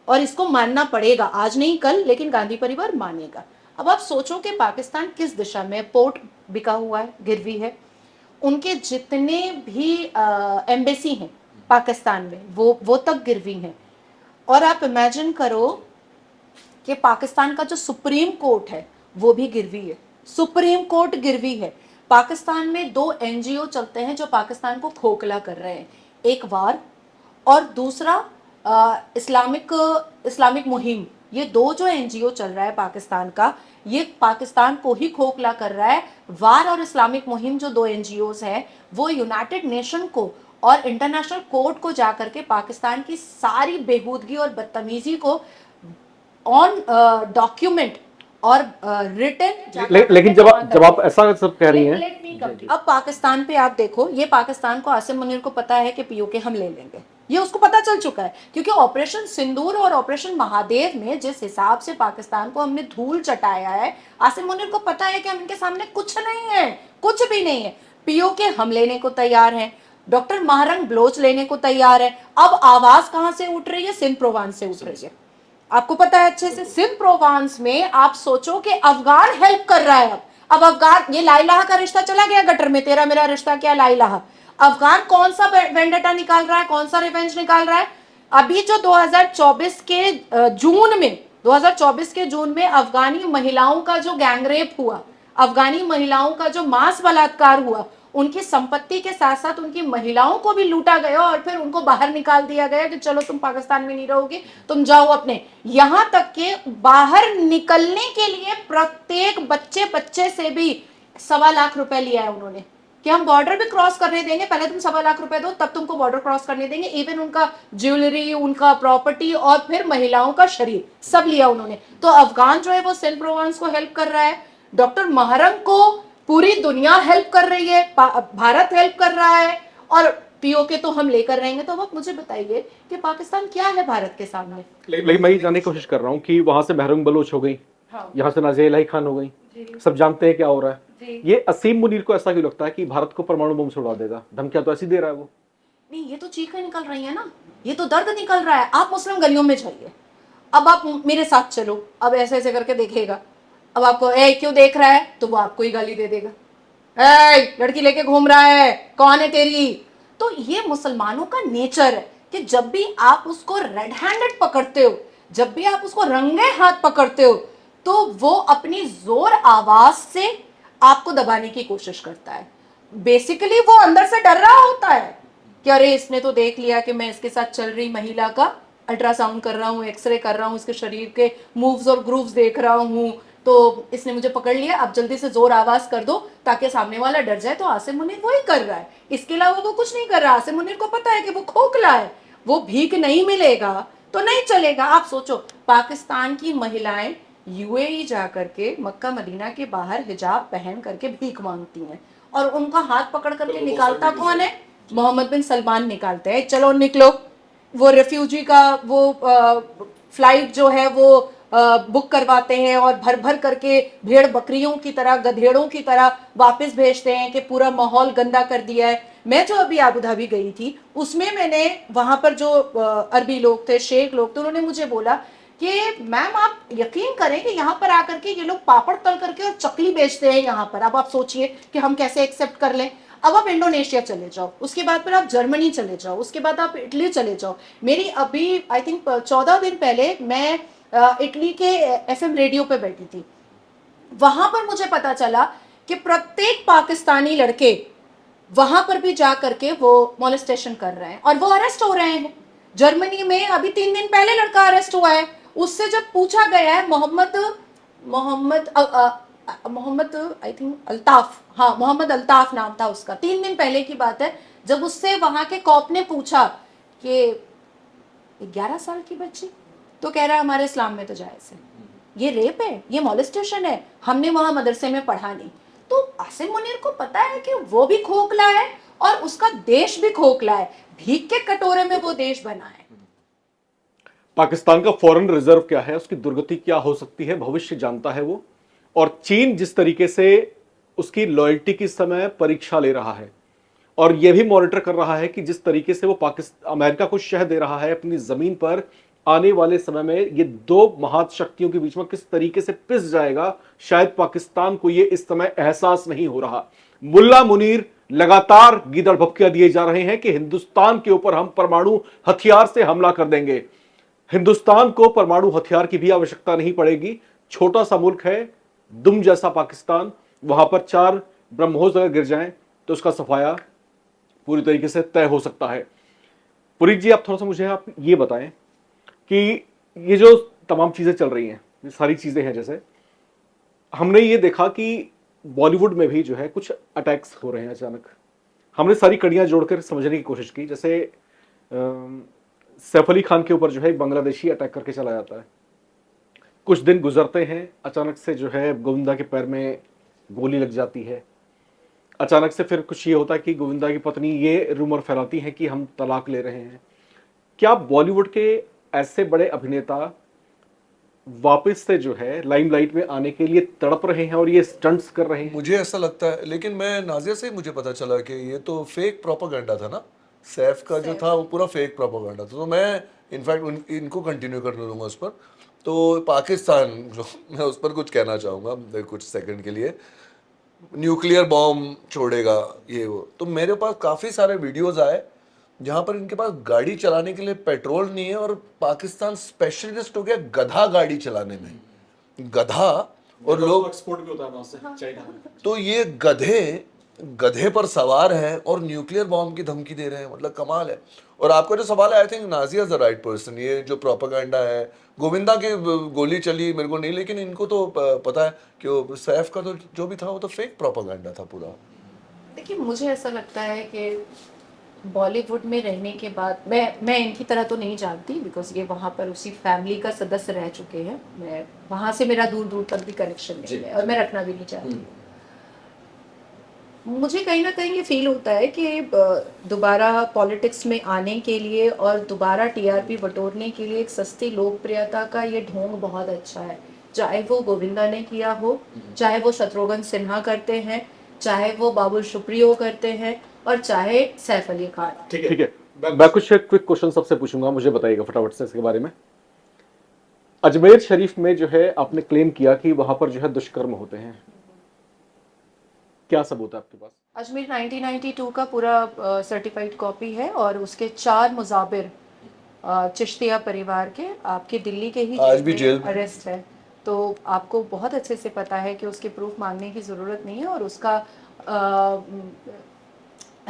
और इसको मानना पड़ेगा, आज नहीं कल, लेकिन गांधी परिवार मानेगा। अब आप सोचो कि पाकिस्तान किस दिशा में, पोर्ट बिका हुआ है, गिरवी है, उनके जितने भी एम्बेसी हैं पाकिस्तान में वो तक गिरवी हैं। और आप इमेजिन करो कि पाकिस्तान का जो सुप्रीम कोर्ट है वो भी गिरवी है, सुप्रीम कोर्ट गिरवी है। पाकिस्तान में 2 एनजीओ चलते हैं जो पाकिस्तान को खोखला कर रहे हैं, एक वार और दूसरा इस्लामिक मुहिम। ये 2 जो एनजीओ चल रहा है पाकिस्तान का, ये पाकिस्तान को ही खोखला कर रहा है। वार और इस्लामिक मुहिम जो 2 एनजीओज हैं वो यूनाइटेड नेशन को और इंटरनेशनल कोर्ट को जाकर के पाकिस्तान की सारी बेहूदगी और बदतमीजी को ऑन डॉक्यूमेंट और रिटन। लेकिन जब आप ऐसा सब कह रही हैं, अब पाकिस्तान पे आप देखो, ये पाकिस्तान को, आसिम मुनीर को पता है कि पीओके हम ले लेंगे, ये उसको पता चल चुका है, क्योंकि ऑपरेशन सिंदूर और ऑपरेशन महादेव में जिस हिसाब से पाकिस्तान को हमने धूल चटाया है, आसिम मुनीर को पता है कि हम इनके सामने कुछ नहीं है, कुछ भी नहीं है। पीओके हम लेने को तैयार हैं, डॉक्टर महरंग बलोच लेने को तैयार है। अब आवाज कहां से उठ रही है? सिंध प्रोवांस से उठ रही है। आपको पता है अच्छे से, सिंध प्रोवांस में आप सोचो कि अफगान हेल्प कर रहा है। अब अफगान, ये लाइलाहा का रिश्ता चला गया गटर में, तेरा मेरा रिश्ता क्या लाइलाहा। अफगान कौन सा वेंडेटा निकाल रहा है, कौन सा रिवेंज निकाल रहा है? अभी जो 2024 के जून में अफगानी महिलाओं का जो गैंगरेप हुआ, अफगानी महिलाओं का जो मांस बलात्कार हुआ, उनकी संपत्ति के साथ साथ उनकी महिलाओं को भी लूटा गया और फिर उनको बाहर निकाल दिया गया कि चलो तुम पाकिस्तान में नहीं रहोगे, तुम जाओ अपने। यहां तक कि बाहर निकलने के लिए प्रत्येक बच्चे से भी 1.25 लाख रुपए लिया है उन्होंने कि हम बॉर्डर भी क्रॉस करने देंगे, पहले तुम 1.25 लाख रुपए दो तब तुमको बॉर्डर क्रॉस करने देंगे। इवन उनका ज्वेलरी, उनका प्रॉपर्टी और फिर महिलाओं का शरीर सब लिया उन्होंने। तो अफगान जो है वो सिंध प्रोवांस को हेल्प कर रहा है, डॉक्टर महरंग को पूरी दुनिया हेल्प कर रही है, भारत हेल्प कर रहा है, और पीओके तो हम लेकर रहेंगे। तो अब मुझे बताइए कि पाकिस्तान क्या है भारत के सामने? लेकिन मैं ये जानने की कोशिश कर रहा हूँ कि वहां से महरंग बलोच हो गई, हाँ। यहाँ से नाज़िया इलाही खान हो गई, सब जानते हैं क्या हो रहा है। ये असीम मुनीर को ऐसा क्यों लगता है कि भारत को परमाणु बम से उड़ा देगा? धमकियां तो ऐसी दे रहा है वो। नहीं, ये तो चीखें निकल रही है ना, ये तो दर्द निकल रहा है। आप मुस्लिम गलियों में जाइए, अब आप मेरे साथ चलो, अब ऐसे ऐसे करके देखेगा, अब आपको ए क्यों देख रहा है, तो वो आपको ही गाली दे देगा, ए लड़की लेके घूम रहा है, कौन है तेरी। तो ये मुसलमानों का नेचर है कि जब भी आप उसको रेड हैंडेड पकड़ते हो, जब भी आप उसको रंगे हाथ पकड़ते हो, तो वो अपनी जोर आवाज से आपको दबाने की कोशिश करता है। बेसिकली वो अंदर से डर रहा होता है कि अरे इसने तो देख लिया कि मैं इसके साथ चल रही महिला का अल्ट्रासाउंड कर रहा हूँ, एक्सरे कर रहा हूँ, इसके शरीर के मूव्स और ग्रूव्स देख रहा हूँ, तो इसने मुझे पकड़ लिया, अब जल्दी से जोर आवाज कर दो ताकि सामने वाला डर जाए। तो आसिम मुनीर वही कर रहा है, इसके अलावा वो कुछ नहीं कर रहा। आसिम मुनीर को पता है कि वो खोखला है, वो भीख नहीं मिलेगा तो नहीं चलेगा। आप सोचो, पाकिस्तान की महिलाएं यूएई जाकर के मक्का मदीना के बाहर हिजाब पहन करके भीख मांगती हैं, और उनका हाथ पकड़ करके निकालता कौन है? मोहम्मद बिन सलमान निकालते हैं, चलो निकलो। वो रेफ्यूजी का वो फ्लाइट जो है वो बुक करवाते हैं और भर भर करके भेड़ बकरियों की तरह, गधेड़ों की तरह वापस भेजते हैं कि पूरा माहौल गंदा कर दिया है। मैं जो अभी अबू धाबी गई थी उसमें मैंने वहां पर जो अरबी लोग थे, शेख लोग थे, उन्होंने मुझे बोला कि मैम आप यकीन करें कि यहाँ पर आकर के ये लोग पापड़ तल करके और चकली बेचते हैं यहाँ पर। अब आप सोचिए कि हम कैसे एक्सेप्ट कर लें। अब आप इंडोनेशिया चले जाओ, उसके बाद फिर आप जर्मनी चले जाओ, उसके बाद आप इटली चले जाओ। मेरी अभी आई थिंक 14 दिन पहले मैं इटली के एफएम रेडियो पे बैठी थी। वहां पर मुझे पता चला कि प्रत्येक पाकिस्तानी लड़के वहां पर भी जा करके वो मोलेस्टेशन कर रहे हैं और वो अरेस्ट हो रहे हैं। जर्मनी में अभी 3 दिन पहले लड़का अरेस्ट हुआ है। उससे जब पूछा गया है, मोहम्मद मोहम्मद मोहम्मद आई थिंक अल्ताफ, हाँ मोहम्मद अल्ताफ नाम था उसका, 3 दिन पहले की बात है। जब उससे वहां के कॉप ने पूछा कि 11 साल की बच्ची, तो कह रहा है हमारे इस्लाम में तो जायज है, ये रेप है, ये मॉलेस्टेशन है, हमने वहां मदरसे में पढ़ा नहीं। तो आसिम मुनीर को पता है कि वो भी खोखला है और उसका देश भी खोखला है, भीख के कटोरे में वो देश बना है। पाकिस्तान का फॉरेन रिजर्व क्या है, उसकी दुर्गति क्या हो सकती है, भविष्य जानता है वो। और चीन जिस तरीके से उसकी लॉयल्टी की समय परीक्षा ले रहा है और यह भी मॉनिटर कर रहा है कि जिस तरीके से वो पाकिस्तान अमेरिका को शह दे रहा है अपनी जमीन पर, आने वाले समय में ये दो महाशक्तियों के बीच में किस तरीके से पिस जाएगा, शायद पाकिस्तान को ये इस समय एहसास नहीं हो रहा। मुल्ला मुनीर लगातार गीदड़ भपकियां दिए जा रहे हैं कि हिंदुस्तान के ऊपर हम परमाणु हथियार से हमला कर देंगे। हिंदुस्तान को परमाणु हथियार की भी आवश्यकता नहीं पड़ेगी। छोटा सा मुल्क है, दुम जैसा पाकिस्तान, वहां पर 4 ब्रह्मोस अगर गिर जाएं तो उसका सफाया पूरी तरीके से तय हो सकता है। पुरी जी, आप थोड़ा सा मुझे आप ये बताएं कि ये जो तमाम चीजें चल रही हैं, ये सारी चीजें हैं, जैसे हमने ये देखा कि बॉलीवुड में भी जो है कुछ अटैक्स हो रहे हैं अचानक। हमने सारी कड़ियां जोड़कर समझने की कोशिश की। जैसे सैफ अली खान के ऊपर जो है एक बांग्लादेशी अटैक करके चला जाता है, कुछ दिन गुजरते हैं, अचानक से जो है गोविंदा के पैर में गोली लग जाती है। अचानक से फिर कुछ ये होता है कि गोविंदा की पत्नी ये रूमर फैलाती है कि हम तलाक ले रहे हैं। क्या बॉलीवुड के ऐसे बड़े अभिनेता वापस से जो है लाइमलाइट में आने के लिए तड़प रहे हैं और ये स्टंट्स कर रहे हैं? मुझे ऐसा लगता है, लेकिन मैं नाजिया से मुझे पता चला कि ये तो फेक प्रोपागेंडा था ना, सैफ का जो था वो पूरा फेक प्रोपागेंडा था। तो मैं इनफैक्ट इनको कंटिन्यू करने दूंगा उस पर। तो पाकिस्तान जो, मैं उस पर कुछ कहना चाहूँगा कुछ सेकंड के लिए, न्यूक्लियर बॉम्ब छोड़ेगा ये वो। तो मेरे पास काफ़ी सारे वीडियोस आए जहाँ पर इनके पास गाड़ी चलाने के लिए पेट्रोल नहीं है और पाकिस्तान स्पेशलिस्ट हो गया गधा गाड़ी चलाने में, गधा। और लोग एक्सपोर्ट भी होता है वहां से चाइना में। तो ये गधे पर सवार हैं और न्यूक्लियर बॉम्ब की धमकी दे रहे हैं, मतलब कमाल है। और आपका जो सवाल है, I think Nazia is the right person. ये जो प्रोपेगेंडा है, गोविंदा की गोली चली मेरे को नहीं, लेकिन इनको तो पता है कि वो सैफ का तो जो भी था वो तो फेक प्रोपेगेंडा था पूरा। देखिए, मुझे ऐसा लगता है कि बॉलीवुड में रहने के बाद मैं इनकी तरह तो नहीं जानती, बिकॉज ये वहाँ पर उसी फैमिली का सदस्य रह चुके हैं। मैं वहाँ से मेरा दूर दूर तक भी कनेक्शन नहीं है और मैं रखना भी नहीं चाहती। मुझे कहीं ना कहीं ये फील होता है कि दोबारा पॉलिटिक्स में आने के लिए और दोबारा टीआरपी बटोरने के लिए एक सस्ती लोकप्रियता का ये ढोंग बहुत अच्छा है। चाहे वो गोविंदा ने किया हो, चाहे वो शत्रुघ्न सिन्हा करते हैं, चाहे वो बाबुल सुप्रियो करते हैं, और चाहे सैफ अली खान। ठीक है, मैं कुछ क्विक क्वेश्चन सबसे पूछूंगा, मुझे बताइएगा फटाफट से इसके बारे में। अजमेर शरीफ में जो है आपने क्लेम किया कि वहां पर जो है दुष्कर्म होते हैं, क्या सबूत है आपके पास? अजमेर 1992 का पूरा सर्टिफाइड कॉपी है और उसके 4 मुजाबिर चिश्तिया परिवार के आपके दिल्ली के ही आज भी जेल में अरेस्ट है। तो आपको बहुत अच्छे से पता है कि उसके प्रूफ मांगने की ज़रूरत नहीं है और उसका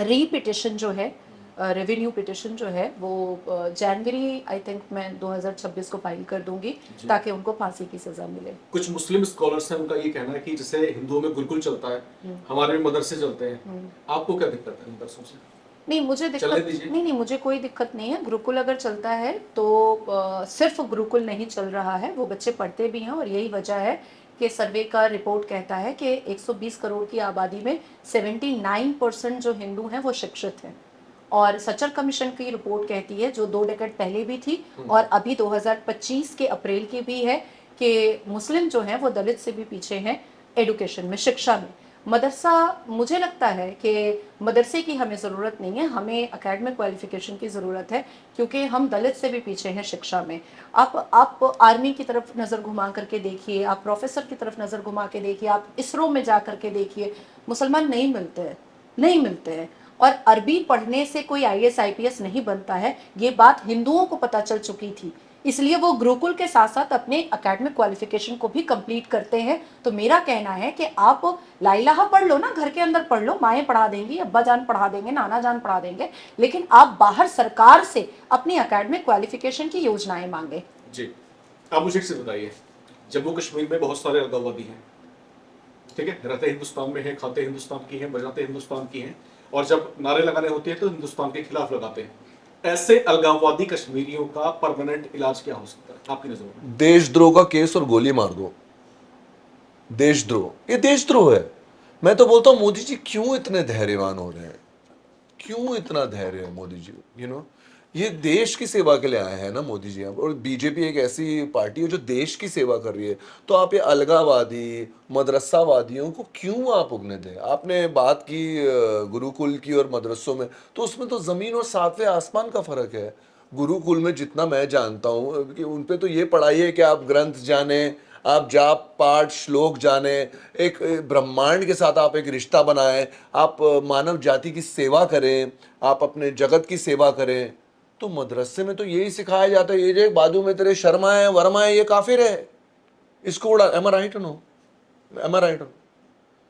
रीपिटिशन जो है, रेवेन्यू पिटिशन जो है वो जनवरी आई थिंक मैं 2026 को फाइल कर दूंगी ताकि उनको फांसी की सजा मिले। कुछ मुस्लिम स्कॉलर्स हैं, उनका ये कहना है कि जैसे हिंदुओं में गुरुकुल चलता है, हमारे भी मदरसे चलते हैं, आपको क्या दिक्कत है मदरसों से? नहीं, मुझे दिक्कत नहीं, मुझे कोई दिक्कत नहीं है। गुरुकुल अगर चलता है तो सिर्फ गुरुकुल नहीं चल रहा है, वो बच्चे पढ़ते भी हैं और यही वजह है कि सर्वे का रिपोर्ट कहता है कि 120 करोड़ की आबादी में 79% जो हिंदू हैं वो शिक्षित हैं। और सचर कमीशन की रिपोर्ट कहती है, जो 2 डेकेड पहले भी थी और अभी 2025 के अप्रैल की भी है, कि मुस्लिम जो हैं वो दलित से भी पीछे हैं एडुकेशन में, शिक्षा में। मदरसा, मुझे लगता है कि मदरसे की हमें ज़रूरत नहीं है, हमें एकेडमिक क्वालिफिकेशन की ज़रूरत है, क्योंकि हम दलित से भी पीछे हैं शिक्षा में। आप आर्मी की तरफ नज़र घुमा करके देखिए, आप प्रोफेसर की तरफ नज़र घुमा के देखिए, आप इसरो में जा करके देखिए, मुसलमान नहीं मिलते हैं, नहीं मिलते हैं। और अरबी पढ़ने से कोई आईएएस आईपीएस नहीं बनता है, ये बात हिंदुओं को पता चल चुकी थी, इसलिए वो गुरुकुल के साथ साथ अपने एकेडमिक क्वालिफिकेशन को भी कंप्लीट करते हैं। तो मेरा कहना है कि आप ला इलाहा पढ़ लो ना, घर के अंदर पढ़ लो, माएँ पढ़ा देंगी, अब्बा जान पढ़ा देंगे, नाना जान पढ़ा देंगे, लेकिन आप बाहर सरकार से अपनी एकेडमिक क्वालिफिकेशन की योजनाएं मांगे। जी, आप मुझे एक चीज़ बताइए, जम्मू कश्मीर में बहुत सारे अलगाववादी हैं, ठीक है, रहते हिंदुस्तान में हैं, खाते हिंदुस्तान की हैं, बजाते हिंदुस्तान की हैं, और जब नारे लगाने होते हैं तो हिंदुस्तान के खिलाफ लगाते हैं। ऐसे अलगाववादी कश्मीरियों का परमानेंट इलाज क्या हो सकता है आपकी नजरों में? देशद्रोह का केस और गोली मार दो। देशद्रोह, ये देशद्रोह है। मैं तो बोलता हूँ मोदी जी क्यों इतने धैर्यवान हो रहे हैं, क्यों इतना धैर्य है मोदी जी, ये देश की सेवा के लिए आए हैं ना मोदी जी। और बीजेपी एक ऐसी पार्टी है जो देश की सेवा कर रही है, तो आप ये अलगावादी मदरसावादियों को क्यों आप उगने दें। आपने बात की गुरुकुल की और मदरसों में, तो उसमें तो ज़मीन और सातवें आसमान का फ़र्क है। गुरुकुल में जितना मैं जानता हूँ कि उन पे तो ये पढ़ाई है कि आप ग्रंथ जाने, आप जाप पाठ श्लोक जाने, एक ब्रह्मांड के साथ आप एक रिश्ता बनाएं, आप मानव जाति की सेवा करें, आप अपने जगत की सेवा करें। तो मदरसे में तो यही सिखाया जाता है, ये जो बाजू में तेरे शर्मा है वर्मा है ये काफिर है, इसको उड़ा। एम आई राइट नो, एम आई राइट?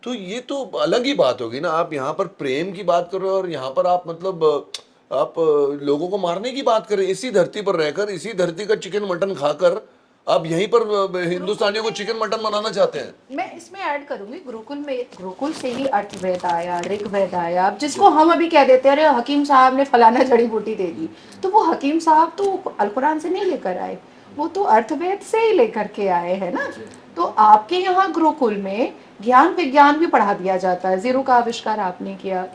तो ये तो अलग ही बात होगी ना। आप यहाँ पर प्रेम की बात कर रहे हो और यहाँ पर आप मतलब आप लोगों को मारने की बात करें। इसी धरती पर रहकर, इसी धरती का चिकन मटन खाकर आप यहीं पर हिंदुस्तानियों को चिकन मटन बनाना चाहते हैं। मैं इसमें ऐड करूंगी, गुरुकुल से ही अर्थवेद आया, ऋग्वेद आया। अब जिसको हम अभी कह देते हैं अरे हकीम साहब ने फलाना जड़ी बूटी दे दी, तो वो हकीम साहब तो अल कुरान से नहीं लेकर आए, वो तो अर्थवेद से ही लेकर के आए हैं ना। तो आपके यहाँ गुरुकुल में ज्ञान विज्ञान भी पढ़ा दिया जाता है, जीरो का आविष्कार आपने किया।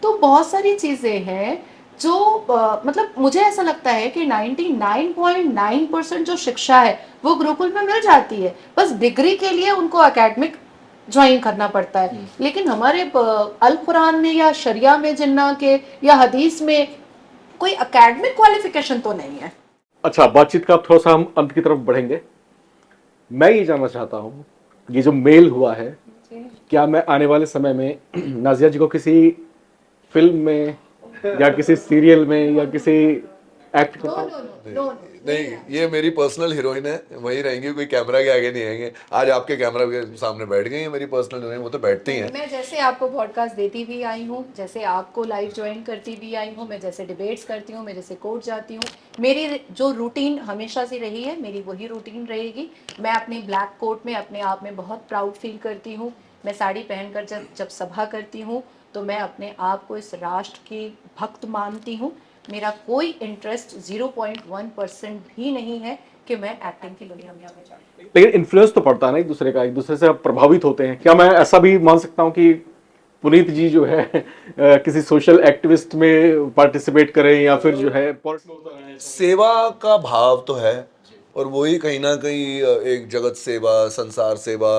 तो बहुत सारी चीजें हैं जो मतलब मुझे ऐसा लगता है कि 99.9% जो शिक्षा है वो गुरुकुल में मिल जाती है, बस डिग्री के लिए उनको एकेडमिक ज्वाइन करना पड़ता है। लेकिन हमारे अल कुरान में या शरिया में जिन्ना के या हदीस में कोई एकेडमिक क्वालिफिकेशन तो नहीं है। अच्छा, बातचीत का थोड़ा सा हम अंत की तरफ बढ़ेंगे। मैं ये जानना चाहता हूँ, ये जो मेल हुआ है, क्या मैं आने वाले समय में नाजिया जी को किसी फिल्म में या किसी सीरियल में या किसी एक्ट नो करता नो नो नो नहीं, ये मेरी पर्सनल हीरोइन है, वही रहेंगी, कोई कैमरा के आगे नहीं आएंगे। आज आपके कैमरा के सामने बैठ गई है मेरी पर्सनल हीरोइन, वो तो बैठती हैं। मैं जैसे आपको पॉडकास्ट देती भी आई हूँ, जैसे आपको लाइव ज्वाइन करती भी आई हूँ, मैं जैसे डिबेट्स करती हूँ, मैं जैसे कोर्ट जाती हूँ, मेरी जो रूटीन हमेशा से रही है मेरी वही रूटीन रहेगी। मैं अपने ब्लैक कोट में अपने आप में बहुत प्राउड फील करती हूँ। मैं साड़ी पहनकर जब सभा करती हूँ तो मैं अपने आप को इस राष्ट्र की भक्त मानती हूँ। मेरा कोई इंटरेस्ट 0.1% भी नहीं है कि मैं एक्टिंग की दुनिया में आगे जाऊँ। लेकिन इन्फ्लुएंस तो पड़ता है ना एक दूसरे का, एक दूसरे से आप प्रभावित होते हैं। क्या मैं ऐसा भी मान सकता हूँ कि पुनीत जी जो है किसी सोशल एक्टिविस्ट में पार्टिसिपेट करें या फिर जो है सेवा का भाव तो है, और वही कहीं ना कहीं एक जगत सेवा, संसार सेवा,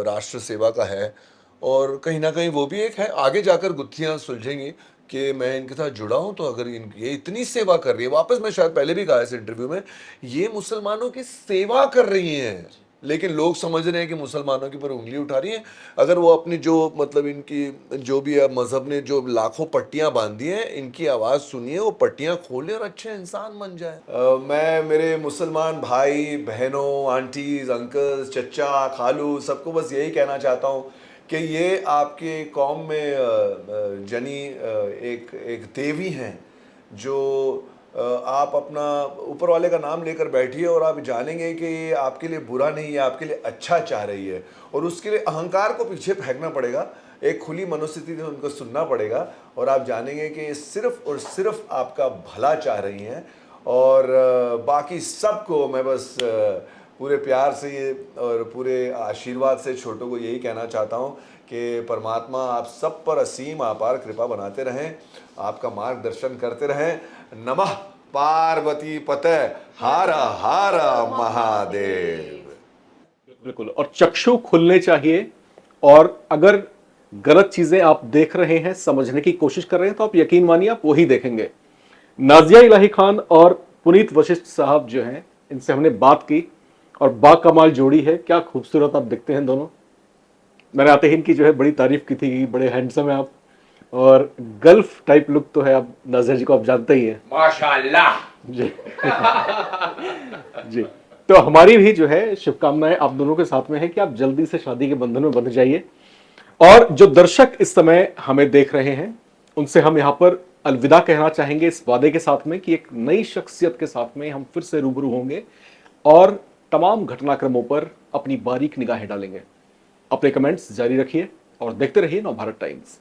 राष्ट्र सेवा का है। और कहीं ना कहीं वो भी एक है, आगे जाकर गुत्थियां सुलझेंगी कि मैं इनके साथ जुड़ा हूं। तो अगर ये इतनी सेवा कर रही है, वापस मैं शायद पहले भी कहा इस इंटरव्यू में, ये मुसलमानों की सेवा कर रही हैं, लेकिन लोग समझ रहे हैं कि मुसलमानों के ऊपर उंगली उठा रही हैं। अगर वो अपनी जो मतलब इनकी जो भी मजहब ने जो लाखों पट्टियां बांधी हैं, इनकी आवाज़ सुनिए, वो पट्टियां खोले और अच्छे इंसान बन जाए। मैं मेरे मुसलमान भाई बहनों, आंटीज, अंकल्स, चचा, खालू, सबको बस यही कहना चाहता हूँ कि ये आपके कौम में जनी एक देवी हैं, जो आप अपना ऊपर वाले का नाम लेकर बैठिए और आप जानेंगे कि ये आपके लिए बुरा नहीं है, आपके लिए अच्छा चाह रही है। और उसके लिए अहंकार को पीछे फेंकना पड़ेगा, एक खुली मनोस्थिति से उनको सुनना पड़ेगा, और आप जानेंगे कि सिर्फ और सिर्फ आपका भला चाह रही हैं। और बाकी सबको मैं बस पूरे प्यार से ये और पूरे आशीर्वाद से छोटों को यही कहना चाहता हूँ कि परमात्मा आप सब पर असीम अपार कृपा बनाते रहें, आपका मार्गदर्शन करते रहें। नमः पार्वती पते, हर हर महादेव। बिल्कुल, और चक्षु खुलने चाहिए। और अगर गलत चीजें आप देख रहे हैं, समझने की कोशिश कर रहे हैं, तो आप यकीन मानिए आप वही देखेंगे। नाजिया इलाही खान और पुनीत वशिष्ठ साहब जो हैं, इनसे हमने बात की और बाकमाल जोड़ी है। क्या खूबसूरत आप दिखते हैं दोनों। मैंने आते ही इनकी जो है बड़ी तारीफ की थी, बड़े हैंडसम है आप, और गल्फ टाइप लुक तो है। आप नाजिया जी को आप जानते ही हैं। माशाल्लाह। जी जी। तो हमारी भी जो है शुभकामनाएं आप दोनों के साथ में है कि आप जल्दी से शादी के बंधन में बंध जाइए। और जो दर्शक इस समय हमें देख रहे हैं, उनसे हम यहां पर अलविदा कहना चाहेंगे इस वादे के साथ में कि एक नई शख्सियत के साथ में हम फिर से रूबरू होंगे और तमाम घटनाक्रमों पर अपनी बारीक निगाहें डालेंगे। अपने कमेंट्स जारी रखिए और देखते रहिए नवभारत टाइम्स।